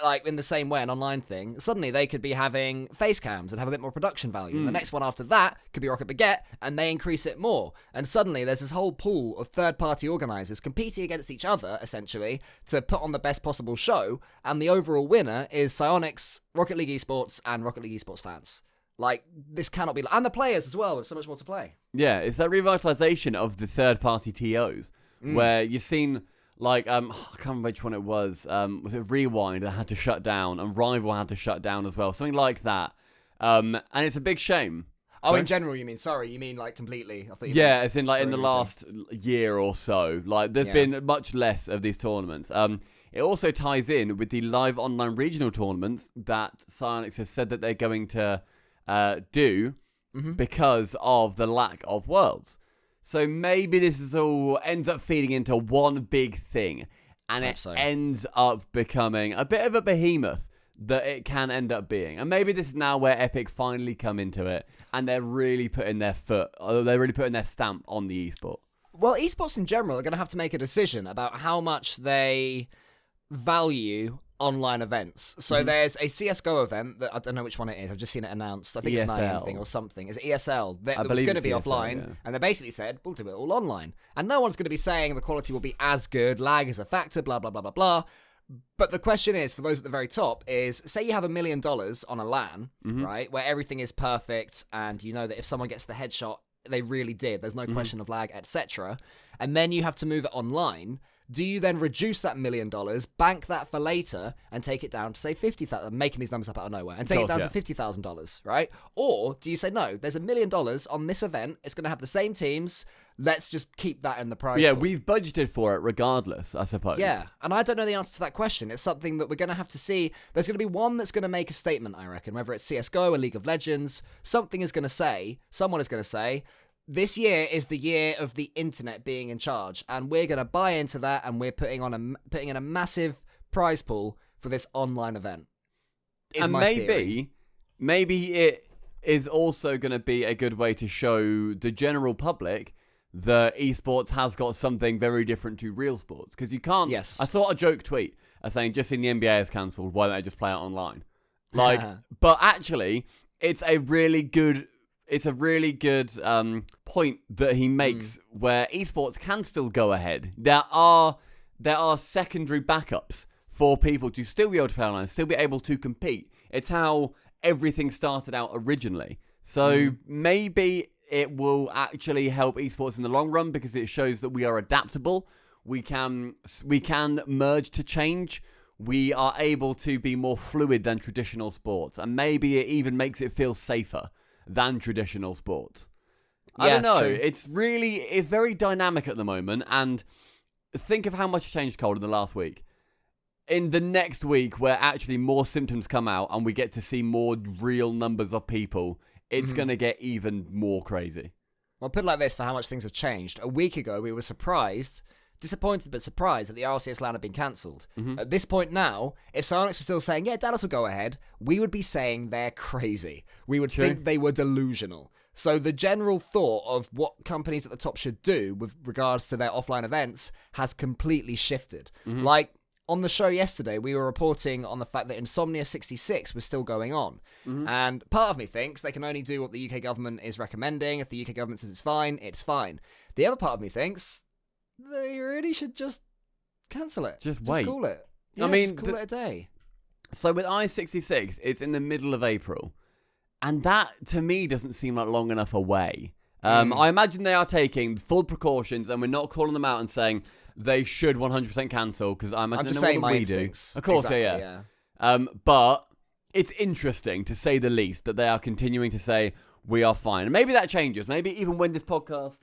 like in the same way, an online thing, suddenly they could be having face cams and have a bit more production value. And the next one after that could be Rocket Baguette, and they increase it more. And suddenly there's this whole pool of third-party organisers competing against each other, essentially, to put on the best possible show. And the overall winner is Psyonix, Rocket League eSports, and Rocket League eSports fans. Like, this cannot be... And the players as well, there's so much more to play. Yeah, it's that revitalization of the third-party TOs, where you've seen... Like, I can't remember which one it was. Was it Rewind that had to shut down, and Rival had to shut down as well? Something like that. And it's a big shame. Oh, sorry? In general, you mean? Sorry, you mean like completely? I thought you meant as in like in the last year or so. Like, there's been much less of these tournaments. It also ties in with the live online regional tournaments that Psyonix has said that they're going to do because of the lack of worlds. So maybe this is all ends up feeding into one big thing, and it ends up becoming a bit of a behemoth that it can end up being. And maybe this is now where Epic finally come into it, and they're really putting their stamp on the esport. Well, esports in general are going to have to make a decision about how much they value online events. So there's a CSGO event that I don't know which one it is. I've just seen it announced. I think it's an IM thing or something. Is it ESL? That was going to be ESL, offline, and they basically said, we'll do it all online. And no one's going to be saying the quality will be as good, lag is a factor, blah, blah, blah, blah, blah. But the question is, for those at the very top, is say you have $1 million on a LAN, right, where everything is perfect, and you know that if someone gets the headshot, they really did. There's no question of lag, etc. And then you have to move it online. Do you then reduce that $1 million, bank that for later, and take it down to, say, $50,000, making these numbers up out of nowhere, and take it down to $50,000, right? Or do you say, no, there's $1 million on this event, it's going to have the same teams, let's just keep that in the prize pool. We've budgeted for it regardless, I suppose. Yeah, and I don't know the answer to that question. It's something that we're going to have to see. There's going to be one that's going to make a statement, I reckon, whether it's CSGO or League of Legends. Someone is going to say, this year is the year of the internet being in charge, and we're going to buy into that, and we're putting in a massive prize pool for this online event. And maybe it is also going to be a good way to show the general public that esports has got something very different to real sports, because you can't. Yes. I saw a joke tweet saying, "Just seen the NBA is cancelled. Why don't I just play it online?" Like, but actually, it's a really good point that he makes where esports can still go ahead. There are secondary backups for people to still be able to play online, still be able to compete. It's how everything started out originally. So maybe it will actually help esports in the long run, because it shows that we are adaptable. We can merge to change. We are able to be more fluid than traditional sports, and maybe it even makes it feel safer than traditional sports. I don't know. True. It's very dynamic at the moment, and think of how much changed, Cole, in the last week. In the next week, where actually more symptoms come out and we get to see more real numbers of people, it's going to get even more crazy. Well, put it like this for how much things have changed. A week ago, we were disappointed but surprised that the RLCS LAN had been cancelled. At this point now, if Psyonix was still saying, yeah, Dallas will go ahead, we would be saying they're crazy. We would think they were delusional. So the general thought of what companies at the top should do with regards to their offline events has completely shifted. Like, on the show yesterday, we were reporting on the fact that Insomnia 66 was still going on. And part of me thinks they can only do what the UK government is recommending. If the UK government says it's fine, it's fine. The other part of me thinks they really should just cancel it. Just wait. Call it. Yeah, I mean, just call it a day. So with I-66, it's in the middle of April. And that, to me, doesn't seem like long enough away. I imagine they are taking full precautions, and we're not calling them out and saying they should 100% cancel, because I imagine I'm just they know saying more my than we instincts. do. Of course, exactly, yeah. But it's interesting, to say the least, that they are continuing to say we are fine. And maybe that changes. Maybe even when this podcast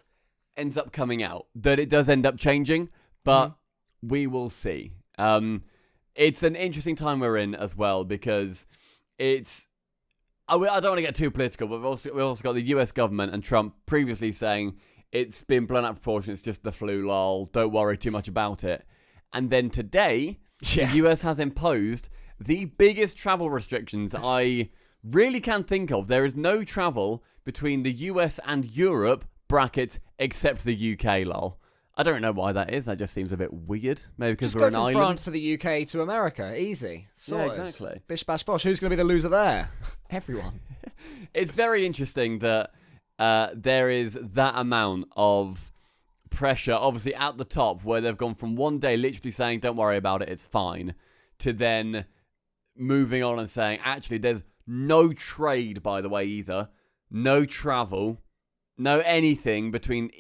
ends up coming out, that it does end up changing. But we will see. It's an interesting time we're in as well, because it's... I don't want to get too political, but we've also got the US government and Trump previously saying it's been blown out of proportion, it's just the flu, lol, don't worry too much about it. And then today, the US has imposed the biggest travel restrictions I really can think of. There is no travel between the US and Europe, brackets, except the UK, lol. I don't know why that is. That just seems a bit weird. Maybe because we're an island. Just go from France to the UK to America. Easy. Sorted. Yeah, exactly. Bish, bash, bosh. Who's going to be the loser there? Everyone. It's very interesting that there is that amount of pressure, obviously, at the top, where they've gone from one day literally saying, don't worry about it, it's fine, to then moving on and saying, actually, there's no trade, by the way, either. No travel. No anything between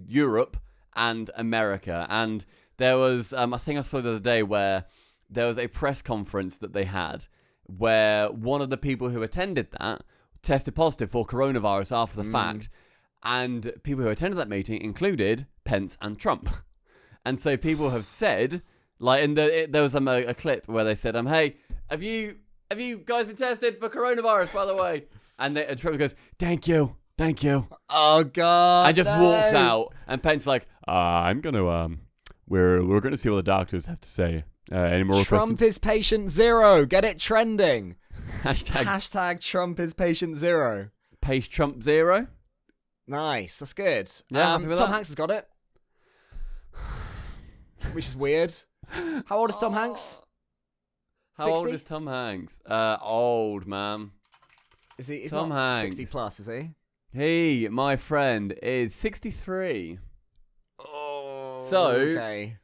Europe and America. And there was, I think I saw the other day where there was a press conference that they had where one of the people who attended that tested positive for coronavirus after the fact. And people who attended that meeting included Pence and Trump. And so people have said, like, there was a clip where they said, hey, have you guys been tested for coronavirus, by the way? And Trump goes, thank you. Oh, God. And just walks out. And Pence's like, I'm going to, we're going to see what the doctors have to say. Any more Trump questions? is patient zero. Get it trending. Hashtag Trump is patient zero. Pace Trump zero. Nice. That's good. Yeah, happy with Tom that. Hanks has got it. Which is weird. How old is Tom Hanks? How 60? old is Tom Hanks? Old, man. Is he? He's Tom not Hanks. 60 plus, is he? He, my friend, is 63. Oh, So, okay.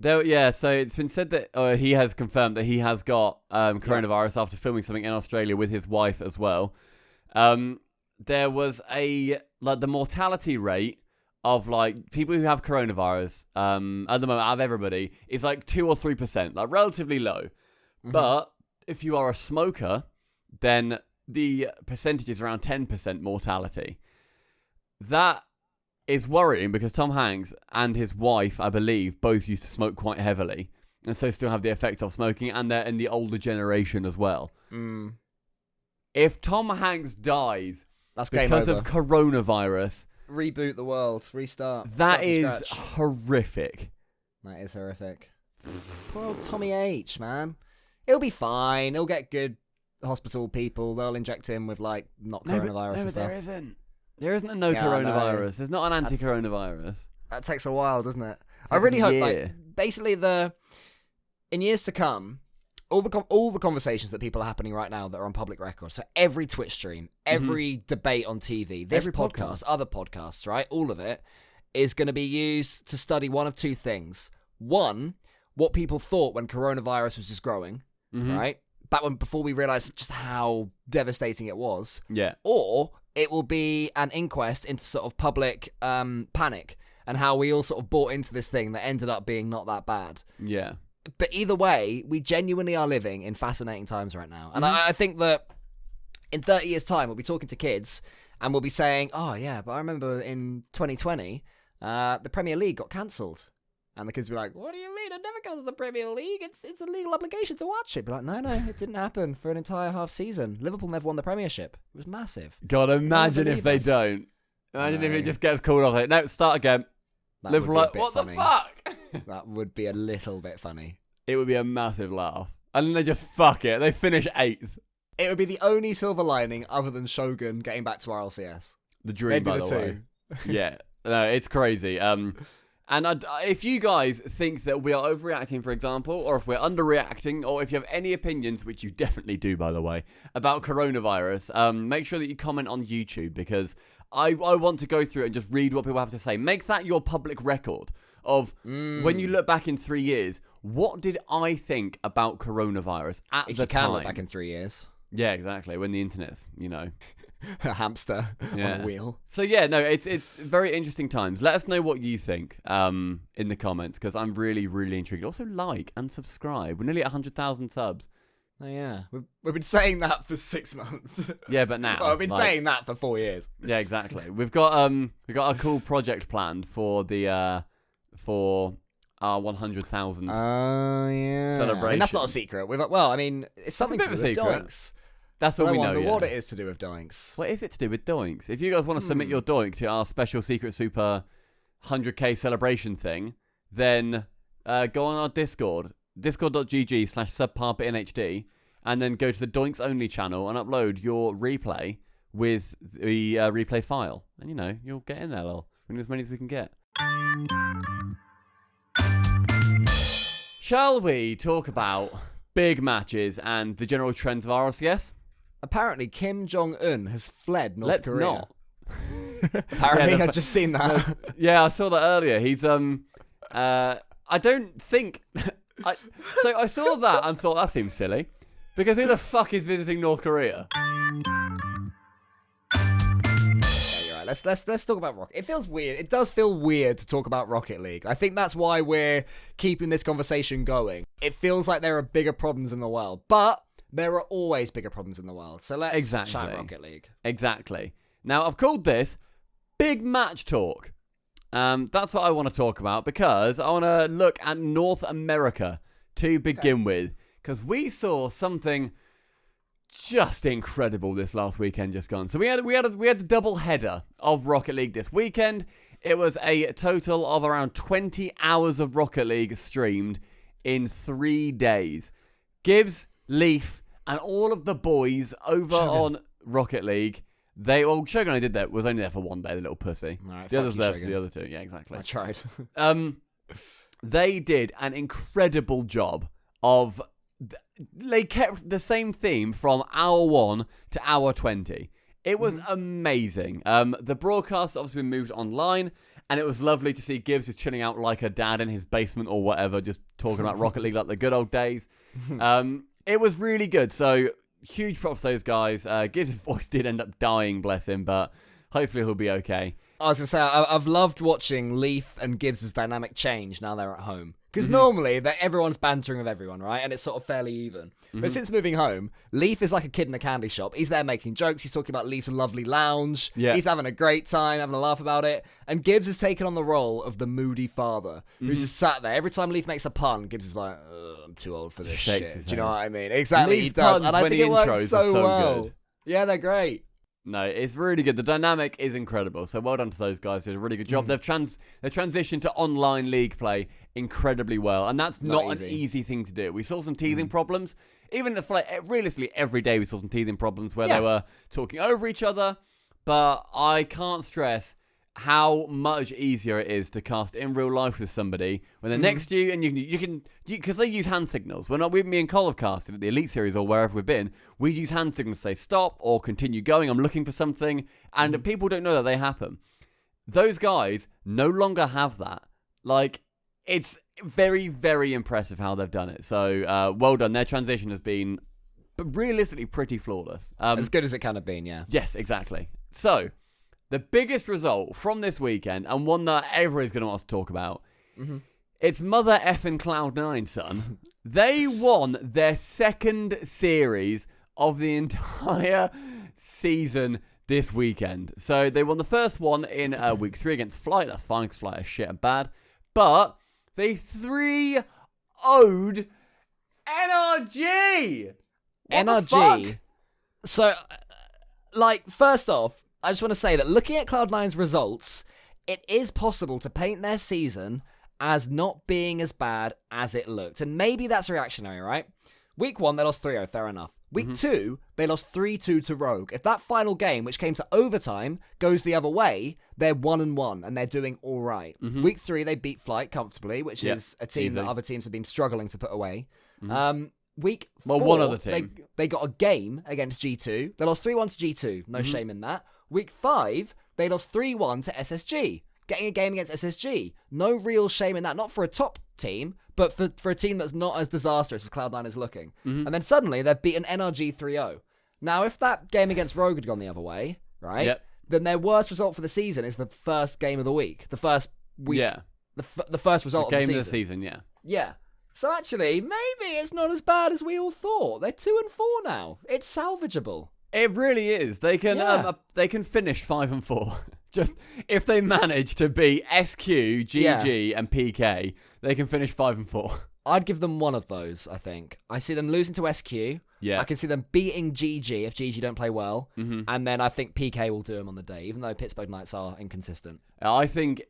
So it's been said that he has confirmed that he has got coronavirus after filming something in Australia with his wife as well. There was the mortality rate of like people who have coronavirus at the moment out of everybody is like 2 or 3%, like relatively low. Mm-hmm. But if you are a smoker, then the percentage is around 10% mortality. That is worrying because Tom Hanks and his wife, I believe, both used to smoke quite heavily and so still have the effects of smoking, and they're in the older generation as well. If Tom Hanks dies because of coronavirus, reboot the world, restart. That is horrific. That is horrific. Poor old Tommy H, man. He'll be fine. He'll get good hospital people. They'll inject him with like not coronavirus and stuff. There isn't a coronavirus. There's not an anti-coronavirus. That takes a while, doesn't it? I really hope, like, basically in years to come, all the conversations that people are happening right now that are on public record. So every Twitch stream, every debate on TV, this podcast, other podcasts, right? All of it is going to be used to study one of two things. One, what people thought when coronavirus was just growing, right? Before we realized just how devastating it was. Yeah. Or it will be an inquest into sort of public panic and how we all sort of bought into this thing that ended up being not that bad. Yeah. But either way, we genuinely are living in fascinating times right now. And I think that in 30 years' time, we'll be talking to kids and we'll be saying, oh, yeah, but I remember in 2020, the Premier League got cancelled. And the kids will be like, what do you mean? I never cancelled the Premier League. It's a legal obligation to watch it. Be like, no, it didn't happen for an entire half season. Liverpool never won the Premiership. It was massive. God, imagine if they don't. Imagine if it just gets called off. No, start again. Liverpool, like, what the fuck? That would be a little bit funny. It would be a massive laugh. And then they just fuck it. They finish 8th. It would be the only silver lining other than Shogun getting back to RLCS. The dream, by the way. Yeah. No, it's crazy. And if you guys think that we are overreacting, for example, or if we're underreacting, or if you have any opinions, which you definitely do, by the way, about coronavirus, make sure that you comment on YouTube, because I want to go through and just read what people have to say. Make that your public record of when you look back in 3 years, what did I think about coronavirus at if the you can time? look back in 3 years. Yeah, exactly. When the internet's, A hamster on a wheel. So yeah, no, it's very interesting times. Let us know what you think in the comments, because I'm really, really intrigued. Also, like and subscribe. We're nearly at 100,000 subs. Oh yeah, we've been saying that for 6 months. Yeah, but now well, I've been saying that for 4 years. Yeah, exactly. We've got a cool project planned for the for our 100,000. Oh yeah, celebration. I mean, that's not a secret. It's something bit to of do a with secret. doinks. That's all we know. I wonder yeah. what it is to do with doinks. What is it to do with doinks? If you guys want to submit your doink to our special secret super 100k celebration thing, then go on our Discord, discord.gg/subparbitnhd, and then go to the Doinks Only channel and upload your replay with the replay file. And, you'll get in there, lol. We need as many as we can get. Shall we talk about big matches and the general trends of RLCS? Apparently, Kim Jong-un has fled North Let's Korea. not. Apparently, I've just seen that. Yeah, I saw that earlier. He's I don't think. So I saw that and thought that seems silly, because who the fuck is visiting North Korea? Yeah, you're right. Let's talk about Rocket. It feels weird. It does feel weird to talk about Rocket League. I think that's why we're keeping this conversation going. It feels like there are bigger problems in the world, but there are always bigger problems in the world. So let's chat Rocket League. Exactly. Now, I've called this Big Match Talk. That's what I want to talk about, because I want to look at North America to begin with, because we saw something just incredible this last weekend just gone. So we had the double header of Rocket League this weekend. It was a total of around 20 hours of Rocket League streamed in 3 days. Gibbs, Leaf, and all of the boys over on Rocket League. Shogun only did that, was only there for 1 day, the little pussy. Right, the others there Shogun. for the other 2. Yeah, exactly. I tried. They did an incredible job of. They kept the same theme from hour 1 to hour 20. It was amazing. The broadcast obviously been moved online, and it was lovely to see Gibbs just chilling out like a dad in his basement or whatever, just talking about Rocket League like the good old days. It was really good. So huge props to those guys. Gibbs' voice did end up dying, bless him, but hopefully he'll be okay. I was going to say, I've loved watching Leaf and Gibbs' dynamic change now they're at home. Because normally, everyone's bantering with everyone, right? And it's sort of fairly even. But since moving home, Leaf is like a kid in a candy shop. He's there making jokes. He's talking about Leaf's lovely lounge. Yeah. He's having a great time, having a laugh about it. And Gibbs has taken on the role of the moody father, who's just sat there. Every time Leaf makes a pun, Gibbs is like, I'm too old for this shit. Do you know what I mean? Exactly, Leaf he does. puns And I when think he it works intros so are so well. good. Yeah, they're great. No, it's really good. The dynamic is incredible. So well done to those guys. They did a really good job. They've transitioned to online league play incredibly well, and that's not an easy thing to do. We saw some teething problems. Even realistically, every day we saw some teething problems where they were talking over each other. But I can't stress how much easier it is to cast in real life with somebody when they're next to you, and you can because they use hand signals. When me and Cole have casted at the Elite Series or wherever we've been, we use hand signals to say stop or continue going. I'm looking for something, and people don't know that they happen. Those guys no longer have that. Like, it's very, very impressive how they've done it. So well done. Their transition has been, but realistically, pretty flawless. As good as it can have been, yeah. Yes, exactly. So the biggest result from this weekend, and one that everybody's going to want us to talk about, it's Mother effing Cloud9, son. They won their second series of the entire season this weekend. So they won the first one in week 3 against Flight. That's fine, because Flight is shit and bad. But they 3-0'd NRG. What NRG. the fuck? So, first off, I just want to say that looking at Cloud9's results, it is possible to paint their season as not being as bad as it looked. And maybe that's reactionary, right? Week 1, they lost 3-0, fair enough. Week 2, they lost 3-2 to Rogue. If that final game, which came to overtime, goes the other way, they're 1-1, and they're doing all right. Week 3, they beat Flight comfortably, which is a team that other teams have been struggling to put away. Week 4, one other team. They got a game against G2. They lost 3-1 to G2. No shame in that. Week 5, They lost 3-1 to SSG. Getting a game against SSG. No real shame in that. Not for a top team, but for a team that's not as disastrous as Cloud9 is looking. And then suddenly they've beaten NRG 3-0. Now, if that game against Rogue had gone the other way, right? Yep. Then their worst result for the season is the first game of the week. The first week. Yeah. The first result the of the season. Game of the season, yeah. Yeah. So actually, maybe it's not as bad as we all thought. They're 2-4 now. It's salvageable. It really is. They can finish 5-4. Just if they manage to beat SQ, GG, and PK, they can finish 5-4. I'd give them one of those, I think. I see them losing to SQ. Yeah. I can see them beating GG if GG don't play well. And then I think PK will do them on the day, even though Pittsburgh Knights are inconsistent. I think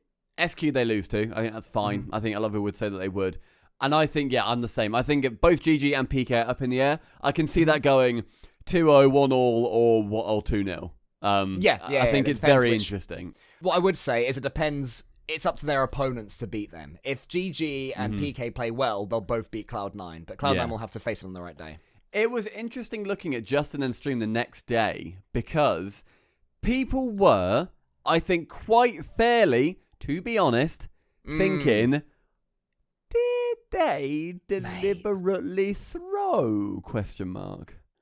SQ they lose to. I think that's fine. I think a lot of people would say that they would. And I think, I'm the same. I think if both GG and PK are up in the air, I can see that going 2-0, 1-1, or 2-0. I think it's very interesting. What I would say is it depends. It's up to their opponents to beat them. If GG and PK play well, they'll both beat Cloud9. But Cloud9 will have to face them on the right day. It was interesting looking at Justin and stream the next day because people were, I think, quite fairly, to be honest, thinking, did they deliberately throw? ?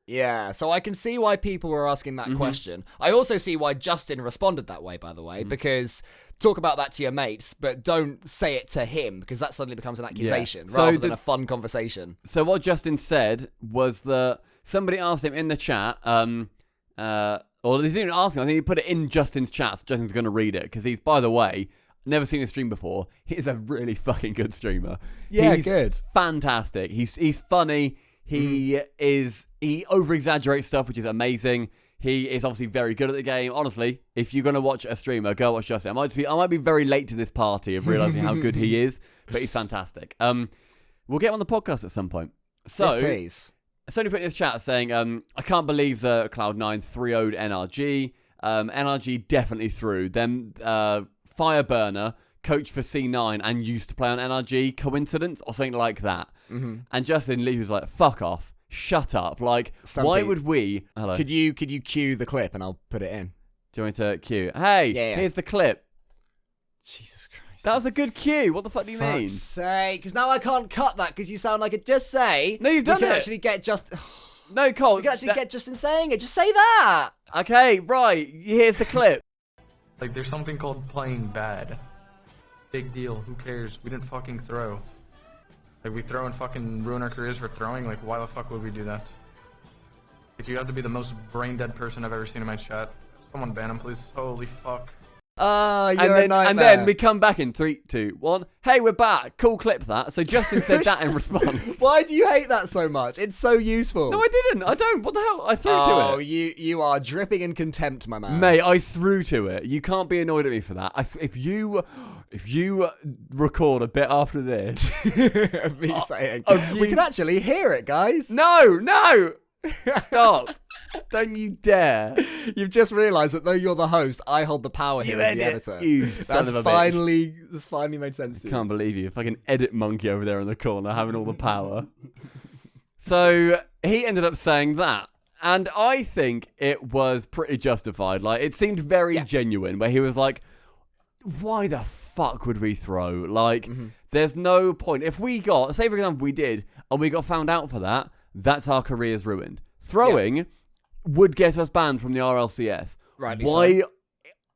Yeah, so I can see why people were asking that question. I also see why Justin responded that way, by the way, because talk about that to your mates, but don't say it to him, because that suddenly becomes an accusation rather than a fun conversation. So what Justin said was that somebody asked him in the chat, or they didn't ask him, I think he put it in Justin's chat, so Justin's going to read it, because he's, by the way, never seen a stream before. He's a really fucking good streamer. Yeah, he's good. Fantastic. He's funny. He over-exaggerates stuff, which is amazing. He is obviously very good at the game. Honestly, if you're going to watch a streamer, go watch Justin. I might be very late to this party of realizing how good he is, but he's fantastic. We'll get him on the podcast at some point. So, yes, please. Somebody put in this chat saying, I can't believe that Cloud9 3-0'd NRG. NRG definitely threw. Then Fireburner, coach for C9 and used to play on NRG, coincidence or something like that. And Justin literally was like, fuck off, shut up. Like, Stumpy, why would we... Hello. Could you cue the clip and I'll put it in? Do you want me to cue? Hey, here's the clip. Jesus Christ. That was a good cue. What the fuck do you mean? Fuck's sake, because now I can't cut that because you sound like it. Just say... No, you've done we it. Can actually get just... No, Cole. We can actually get Justin saying it. Just say that. Okay, right. Here's the clip. Like, there's something called playing bad. Big deal. Who cares? We didn't fucking throw. Like, we throw and fucking ruin our careers for throwing? Like, why the fuck would we do that? Like, you have to be the most brain-dead person I've ever seen in my chat. Someone ban him, please. Holy fuck. You're a nightmare. And then we come back in 3, 2, 1. Hey, we're back. Cool clip, that. So Justin said that in response. Why do you hate that so much? It's so useful. No, I didn't. I don't. What the hell? I threw to it. Oh, you are dripping in contempt, my man. Mate, I threw to it. You can't be annoyed at me for that. If you record a bit after this... of me saying... we can actually hear it, guys. No! Stop. Don't you dare. You've just realised that though you're the host, I hold the power here as the editor. You son of a bitch. That's finally made sense to you. Can't believe you. Fucking edit monkey over there in the corner having all the power. So he ended up saying that. And I think it was pretty justified. Like, it seemed very genuine, where he was like, why the fuck would we throw? Like, there's no point. If we got, say for example, we did, and we got found out for that, that's our careers ruined. Throwing would get us banned from the RLCS. Rightly Why so.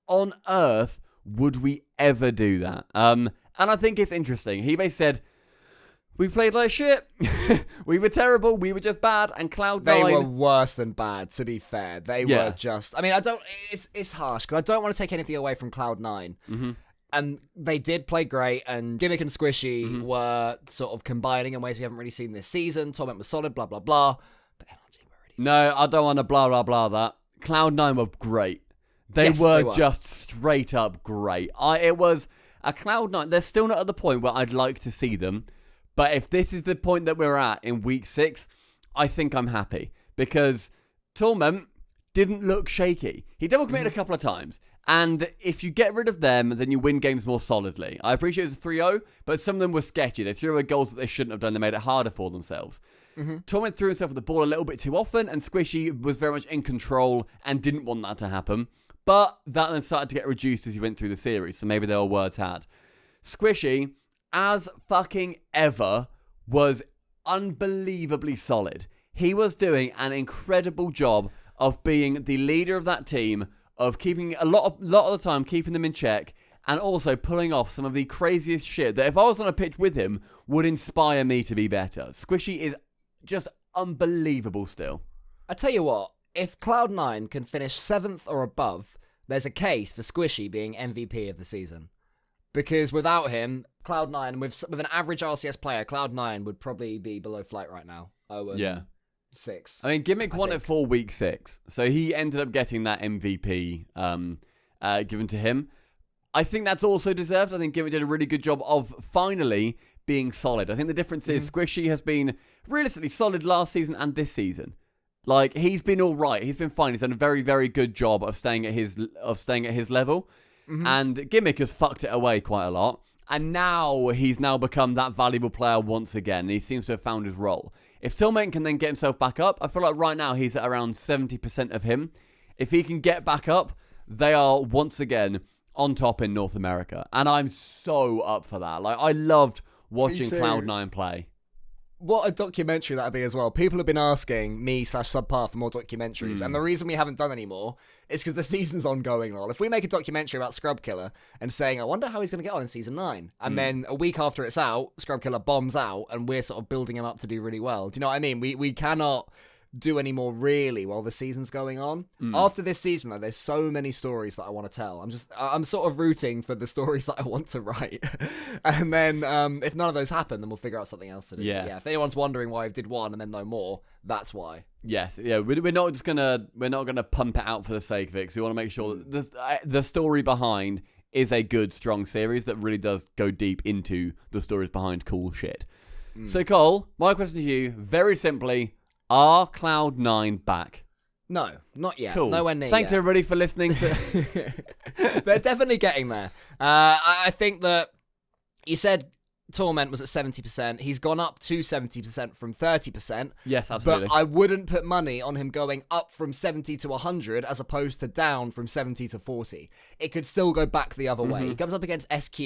on earth would we ever do that? And I think it's interesting. He basically said, we played like shit. We were terrible. We were just bad. And Cloud9... They were worse than bad, to be fair. They were just... I mean, it's harsh, because I don't want to take anything away from Cloud9. And they did play great, and Gimmick and Squishy were sort of combining in ways we haven't really seen this season. Torment was solid, blah, blah, blah. But NRG were already... No, I don't want to blah, blah, blah that. Cloud9 were great. They were just straight up great. It was a Cloud9. They're still not at the point where I'd like to see them. But if this is the point that we're at in week 6, I think I'm happy. Because Torment didn't look shaky. He double committed a couple of times. And if you get rid of them, then you win games more solidly. I appreciate it was a 3-0, but some of them were sketchy. They threw away goals that they shouldn't have done. They made it harder for themselves. Torment threw himself with the ball a little bit too often, and Squishy was very much in control and didn't want that to happen. But that then started to get reduced as you went through the series, so maybe there were words had. Squishy, as fucking ever, was unbelievably solid. He was doing an incredible job of being the leader of that team, of keeping a lot of the time, keeping them in check, and also pulling off some of the craziest shit that if I was on a pitch with him would inspire me to be better. Squishy is just unbelievable still. I tell you what, if Cloud9 can finish 7th or above, there's a case for Squishy being MVP of the season. Because without him, Cloud9, with an average RLCS player, Cloud9 would probably be below Flight right now. 0-6. I mean, Gimmick won it for week 6, so he ended up getting that MVP given to him. I think that's also deserved. I think Gimmick did a really good job of finally being solid. I think the difference is Squishy has been realistically solid last season and this season. Like, he's been all right. He's been fine. He's done a very, very good job of staying at his level. And Gimmick has fucked it away quite a lot. And now he's become that valuable player once again. He seems to have found his role. If Tillmate can then get himself back up, I feel like right now he's at around 70% of him. If he can get back up, they are once again on top in North America. And I'm so up for that. Like, I loved watching Cloud9 play. What a documentary that'd be as well. People have been asking me/SubPar for more documentaries, and the reason we haven't done any more is because the season's ongoing. Lol. If we make a documentary about Scrub Killer and saying, I wonder how he's going to get on in season 9, and then a week after it's out, Scrub Killer bombs out, and we're sort of building him up to do really well. Do you know what I mean? We cannot do any more really while the season's going on. After this season, though, there's so many stories that I want to tell. I'm sort of rooting for the stories that I want to write. And then if none of those happen, then we'll figure out something else to do. Yeah. If anyone's wondering why I did one and then no more, that's why. Yes, yeah, we're not gonna pump it out for the sake of it, because we want to make sure that the story behind is a good, strong series that really does go deep into the stories behind cool shit. So Cole, my question to you, very simply, are Cloud9 back? No, not yet. Cool. Nowhere near Thanks yet. everybody for listening to... They're definitely getting there. I think that you said Torment was at 70%. He's gone up to 70% from 30%. Yes, absolutely. But I wouldn't put money on him going up from 70 to 100 as opposed to down from 70 to 40. It could still go back the other way. He comes up against SQ.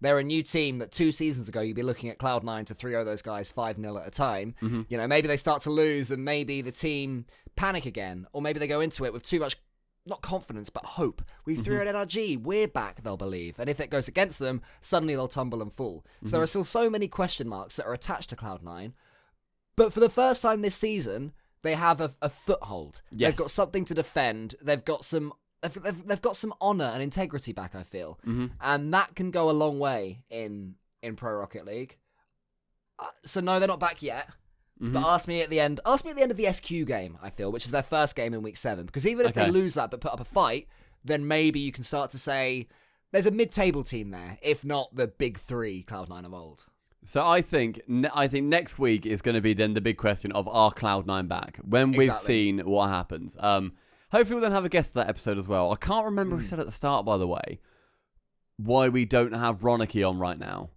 They're a new team that 2 seasons ago you'd be looking at Cloud9 to 3-0 those guys 5-0 at a time. You know, maybe they start to lose and maybe the team panic again, or maybe they go into it with too much, not confidence, but hope. We threw out NRG. We're back, they'll believe. And if it goes against them, suddenly they'll tumble and fall. So there are still so many question marks that are attached to Cloud9. But for the first time this season, they have a foothold. Yes. They've got something to defend. They've got some honor and integrity back, I feel. And that can go a long way in Pro Rocket League. So no, they're not back yet. But ask me at the end of the SQ game, I feel, which is their first game in week 7. Because even if they lose that but put up a fight, then maybe you can start to say there's a mid-table team there, if not the big 3 Cloud9 of old. So I think next week is going to be then the big question of, are Cloud9 back? When we've seen what happens. Hopefully we'll then have a guest for that episode as well. I can't remember who said at the start, by the way, why we don't have Ronicky on right now.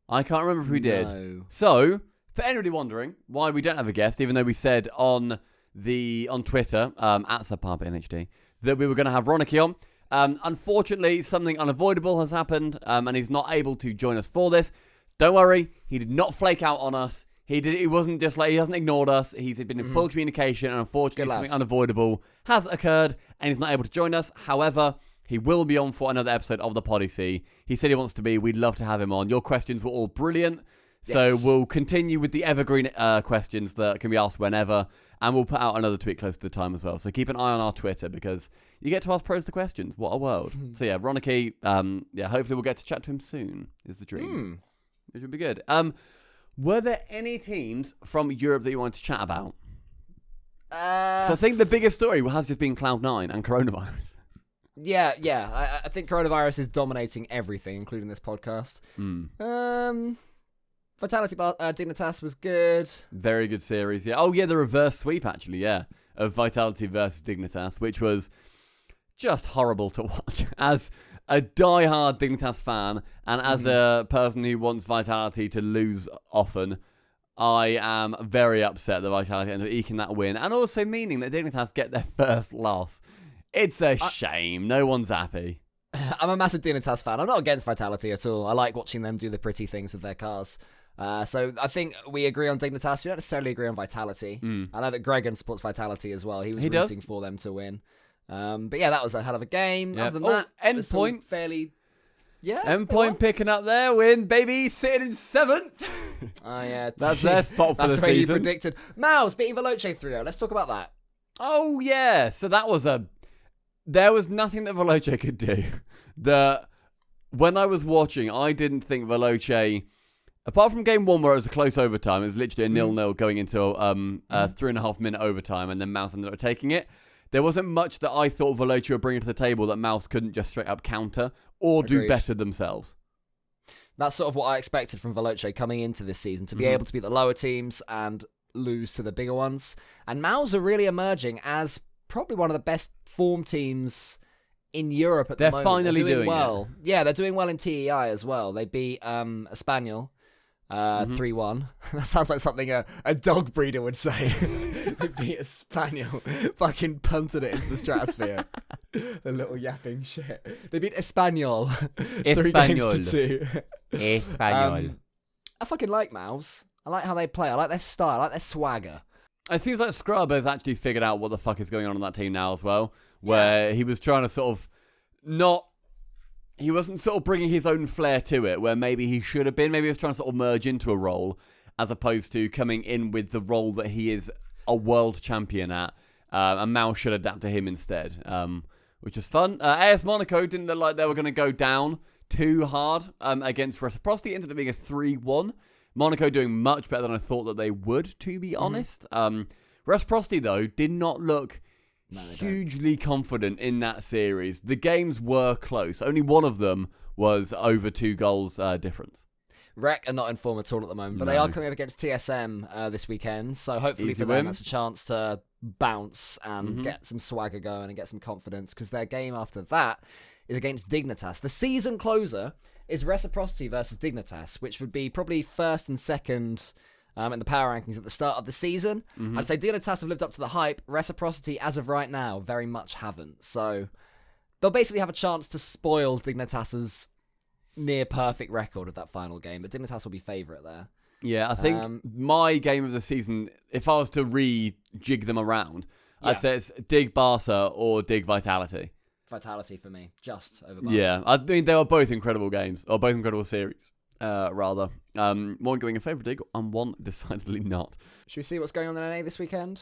I can't remember if we did. So... for anybody wondering why we don't have a guest, even though we said on Twitter, at SubPar that we were going to have Ronicky on, unfortunately, something unavoidable has happened, and he's not able to join us for this. Don't worry, he did not flake out on us. He wasn't just like, he hasn't ignored us. He's been in full communication, and unfortunately, something unavoidable has occurred, and he's not able to join us. However, he will be on for another episode of the Poddy C. He said he wants to be. We'd love to have him on. Your questions were all brilliant. So we'll continue with the evergreen questions that can be asked whenever, and we'll put out another tweet close to the time as well. So keep an eye on our Twitter, because you get to ask pros the questions. What a world. So yeah, Ronicky, hopefully we'll get to chat to him soon, is the dream. Which would be good. Were there any teams from Europe that you wanted to chat about? So I think the biggest story has just been Cloud9 and coronavirus. Yeah. I think coronavirus is dominating everything, including this podcast. Vitality Dignitas was good. Very good series, yeah. Oh, yeah, the reverse sweep, actually, yeah, of Vitality versus Dignitas, which was just horrible to watch. As a die-hard Dignitas fan, and as a person who wants Vitality to lose often, I am very upset that Vitality ended up eking that win, and also meaning that Dignitas get their first loss It's a shame. No one's happy. I'm a massive Dignitas fan. I'm not against Vitality at all. I like watching them do the pretty things with their cars. So I think we agree on Dignitas. We don't necessarily agree on Vitality. I know that Gregan supports Vitality as well. He was rooting for them to win. But yeah, that was a hell of a game. Yeah. Other than that, Endpoint. Fairly... Yeah. Endpoint picking up their win, baby. Sitting in 7th. Oh, yeah. That's their spot for the season. That's where you predicted. Mouse beating Veloce 3-0. Let's talk about that. Oh, yeah. So that was there was nothing that Veloce could do. When I was watching, I didn't think Veloce, apart from game 1 where it was a close overtime, it was literally a 0-0 going into a 3.5 minute overtime, and then Mouse ended up taking it. There wasn't much that I thought Veloce would bring to the table that Mouse couldn't just straight up counter or do better themselves. That's sort of what I expected from Veloce coming into this season, to be able to beat the lower teams and lose to the bigger ones. And Mouse are really emerging as probably one of the best form teams in Europe at the moment. They're finally doing well. it. Yeah, they're doing well in TEI as well. They beat Espanyol 3-1. That sounds like something a dog breeder would say. They beat Espanyol. Fucking punted it into the stratosphere. The little yapping shit. They beat Espanyol 3-2. Espanyol. I fucking like Mouse. I like how they play. I like their style. I like their swagger. It seems like Scrub has actually figured out what the fuck is going on that team now as well, where he was trying to sort of he wasn't sort of bringing his own flair to it, where maybe he should have been. Maybe he was trying to sort of merge into a role as opposed to coming in with the role that he is a world champion at, and Mao should adapt to him instead, which was fun. AS Monaco didn't look like they were going to go down too hard against Reciprocity. It ended up being a 3-1. Monaco doing much better than I thought that they would, to be honest. Reciprocity, though, did not look hugely confident in that series. The games were close. Only one of them was over 2 goals difference. Rec are not in form at all at the moment, but they are coming up against TSM this weekend, so hopefully for them that's a chance to bounce and get some swagger going and get some confidence, because their game after that is against Dignitas. The season closer is Reciprocity versus Dignitas, which would be probably first and second in the power rankings at the start of the season. I'd say Dignitas have lived up to the hype. Reciprocity, as of right now, very much haven't. So they'll basically have a chance to spoil Dignitas's near perfect record of that final game, but Dignitas will be favourite there. Yeah, I think my game of the season, if I was to re-jig them around, I'd say it's Dig Barca or Dig Vitality. Vitality for me, just over Barca. Yeah, I mean, they were both incredible games, or both incredible series, rather. One going in favour of Dig, and one decidedly not. Should we see what's going on in NA this weekend?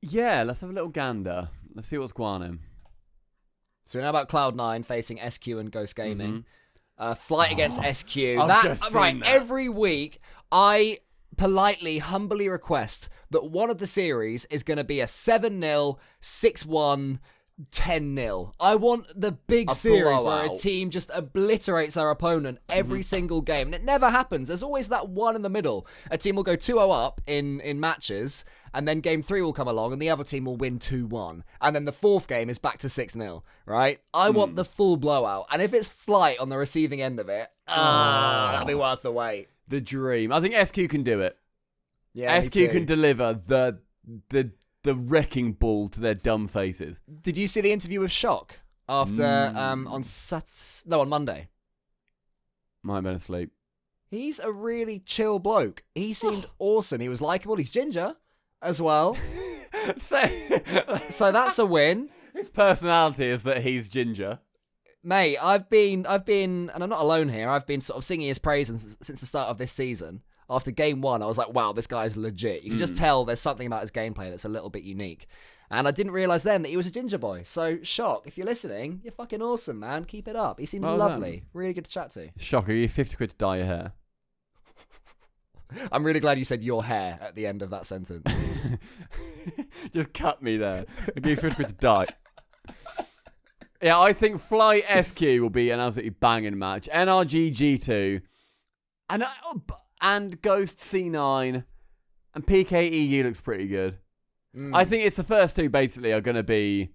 Yeah, let's have a little gander. Let's see what's going on. So we know about Cloud9 facing SQ and Ghost Gaming. Flight against SQ. That. Every week, I politely, humbly request that one of the series is going to be a 7-0, 6-1, 10-0. I want the big series where a team just obliterates their opponent every single game. And it never happens. There's always that one in the middle. A team will go 2-0 up in matches, and then game 3 will come along and the other team will win 2-1. And then the 4th game is back to 6-0, right? I want the full blowout. And if it's Flight on the receiving end of it, that'll be worth the wait. The dream. I think SQ can do it. Yeah, SQ can deliver the wrecking ball to their dumb faces. Did you see the interview with Shock after on Monday? Might have been asleep. He's a really chill bloke. He seemed awesome. He was likable. He's ginger as well. So that's a win. His personality is that he's ginger. Mate, I've been, and I'm not alone here, I've been sort of singing his praises since the start of this season. After game 1, I was like, wow, this guy's legit. You can just tell there's something about his gameplay that's a little bit unique. And I didn't realise then that he was a ginger boy. So, Shock, if you're listening, you're fucking awesome, man. Keep it up. He seems lovely. Really good to chat to. Shock, are you 50 quid to dye your hair? I'm really glad you said your hair at the end of that sentence. Just cut me there. I'll give you 50 quid to dye. Yeah, I think Flight SQ will be an absolutely banging match. NRG G2 and Ghost C9 and PKEU looks pretty good. I think it's the first two basically are going to be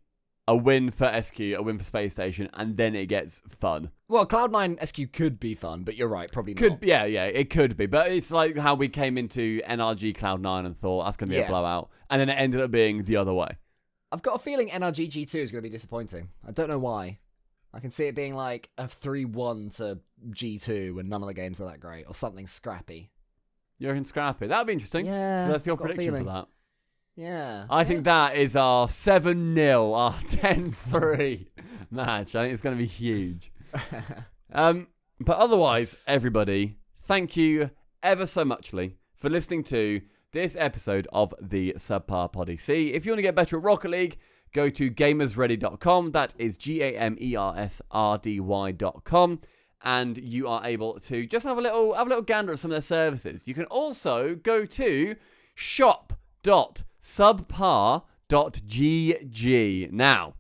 a win for SQ, a win for Space Station, and then it gets fun. Well, Cloud9 SQ could be fun, but you're right, probably not. Yeah, it could be. But it's like how we came into NRG Cloud9 and thought that's going to be a blowout. And then it ended up being the other way. I've got a feeling NRG G2 is going to be disappointing. I don't know why. I can see it being like a 3-1 to G2 when none of the games are that great, or something scrappy. You're in scrappy. That would be interesting. Yeah. So that's your I've got a prediction for feeling. that. Yeah. I think that is our 7-0, our 10-3 match. I think it's going to be huge. But otherwise, everybody, thank you ever so muchly for listening to this episode of the SubPar Poddy C. If you want to get better at Rocket League, go to gamersready.com. That is GAMERSRDY.com. And you are able to just have a little gander at some of their services. You can also go to shop.subpar.gg. Now,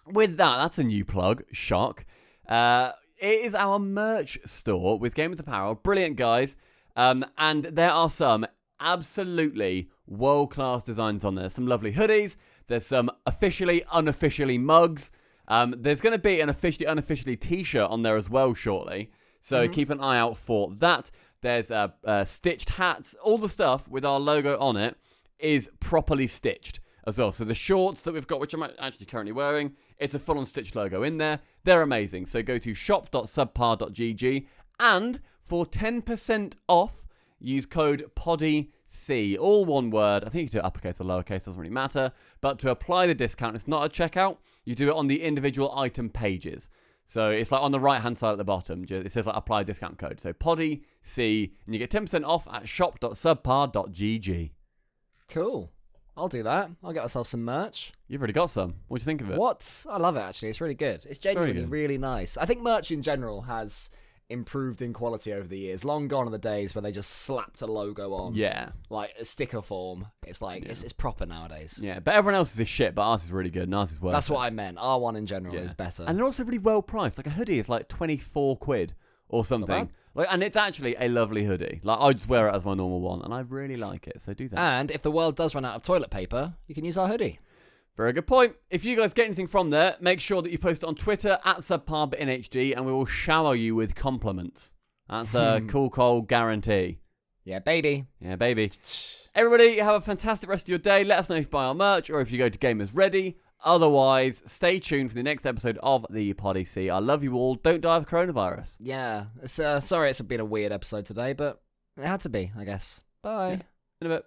with that's a new plug, shock. It is our merch store with gamers apparel. Brilliant, guys. And there are some absolutely world-class designs on there. Some lovely hoodies. There's some officially, unofficially mugs. There's going to be an officially, unofficially t-shirt on there as well shortly. So keep an eye out for that. There's stitched hats. All the stuff with our logo on it is properly stitched as well. So the shorts that we've got, which I'm actually currently wearing, it's a full-on stitched logo in there. They're amazing. So go to shop.subpar.gg, and for 10% off, use code Poddy C, all one word. I think you can do it uppercase or lowercase, doesn't really matter. But to apply the discount, it's not a checkout. You do it on the individual item pages. So it's like on the right-hand side at the bottom. It says like apply discount code. So Poddy C, and you get 10% off at shop.subpar.gg. Cool. I'll do that. I'll get myself some merch. You've already got some. What do you think of it? What? I love it, actually. It's really good. It's genuinely really nice. I think merch in general has improved in quality over the years. Long gone are the days where they just slapped a logo on. Yeah. Like a sticker form. It's like, it's proper nowadays. Yeah, but everyone else's is shit, but ours is really good, and ours is worth That's it. what I meant. R1 in general is better. And they're also really well priced. Like a hoodie is like 24 quid or something. Like, and it's actually a lovely hoodie. Like, I just wear it as my normal one, and I really like it, so do that. And if the world does run out of toilet paper, you can use our hoodie. Very good point. If you guys get anything from there, make sure that you post it on Twitter at SubParBitNHD, and we will shower you with compliments. That's a cool guarantee. Yeah, baby. Yeah, baby. Everybody, have a fantastic rest of your day. Let us know if you buy our merch or if you go to Gamers Ready. Otherwise, stay tuned for the next episode of the Poddy C. I love you all. Don't die of coronavirus. Yeah. Sorry it's been a weird episode today, but it had to be, I guess. Bye. Yeah. In a bit.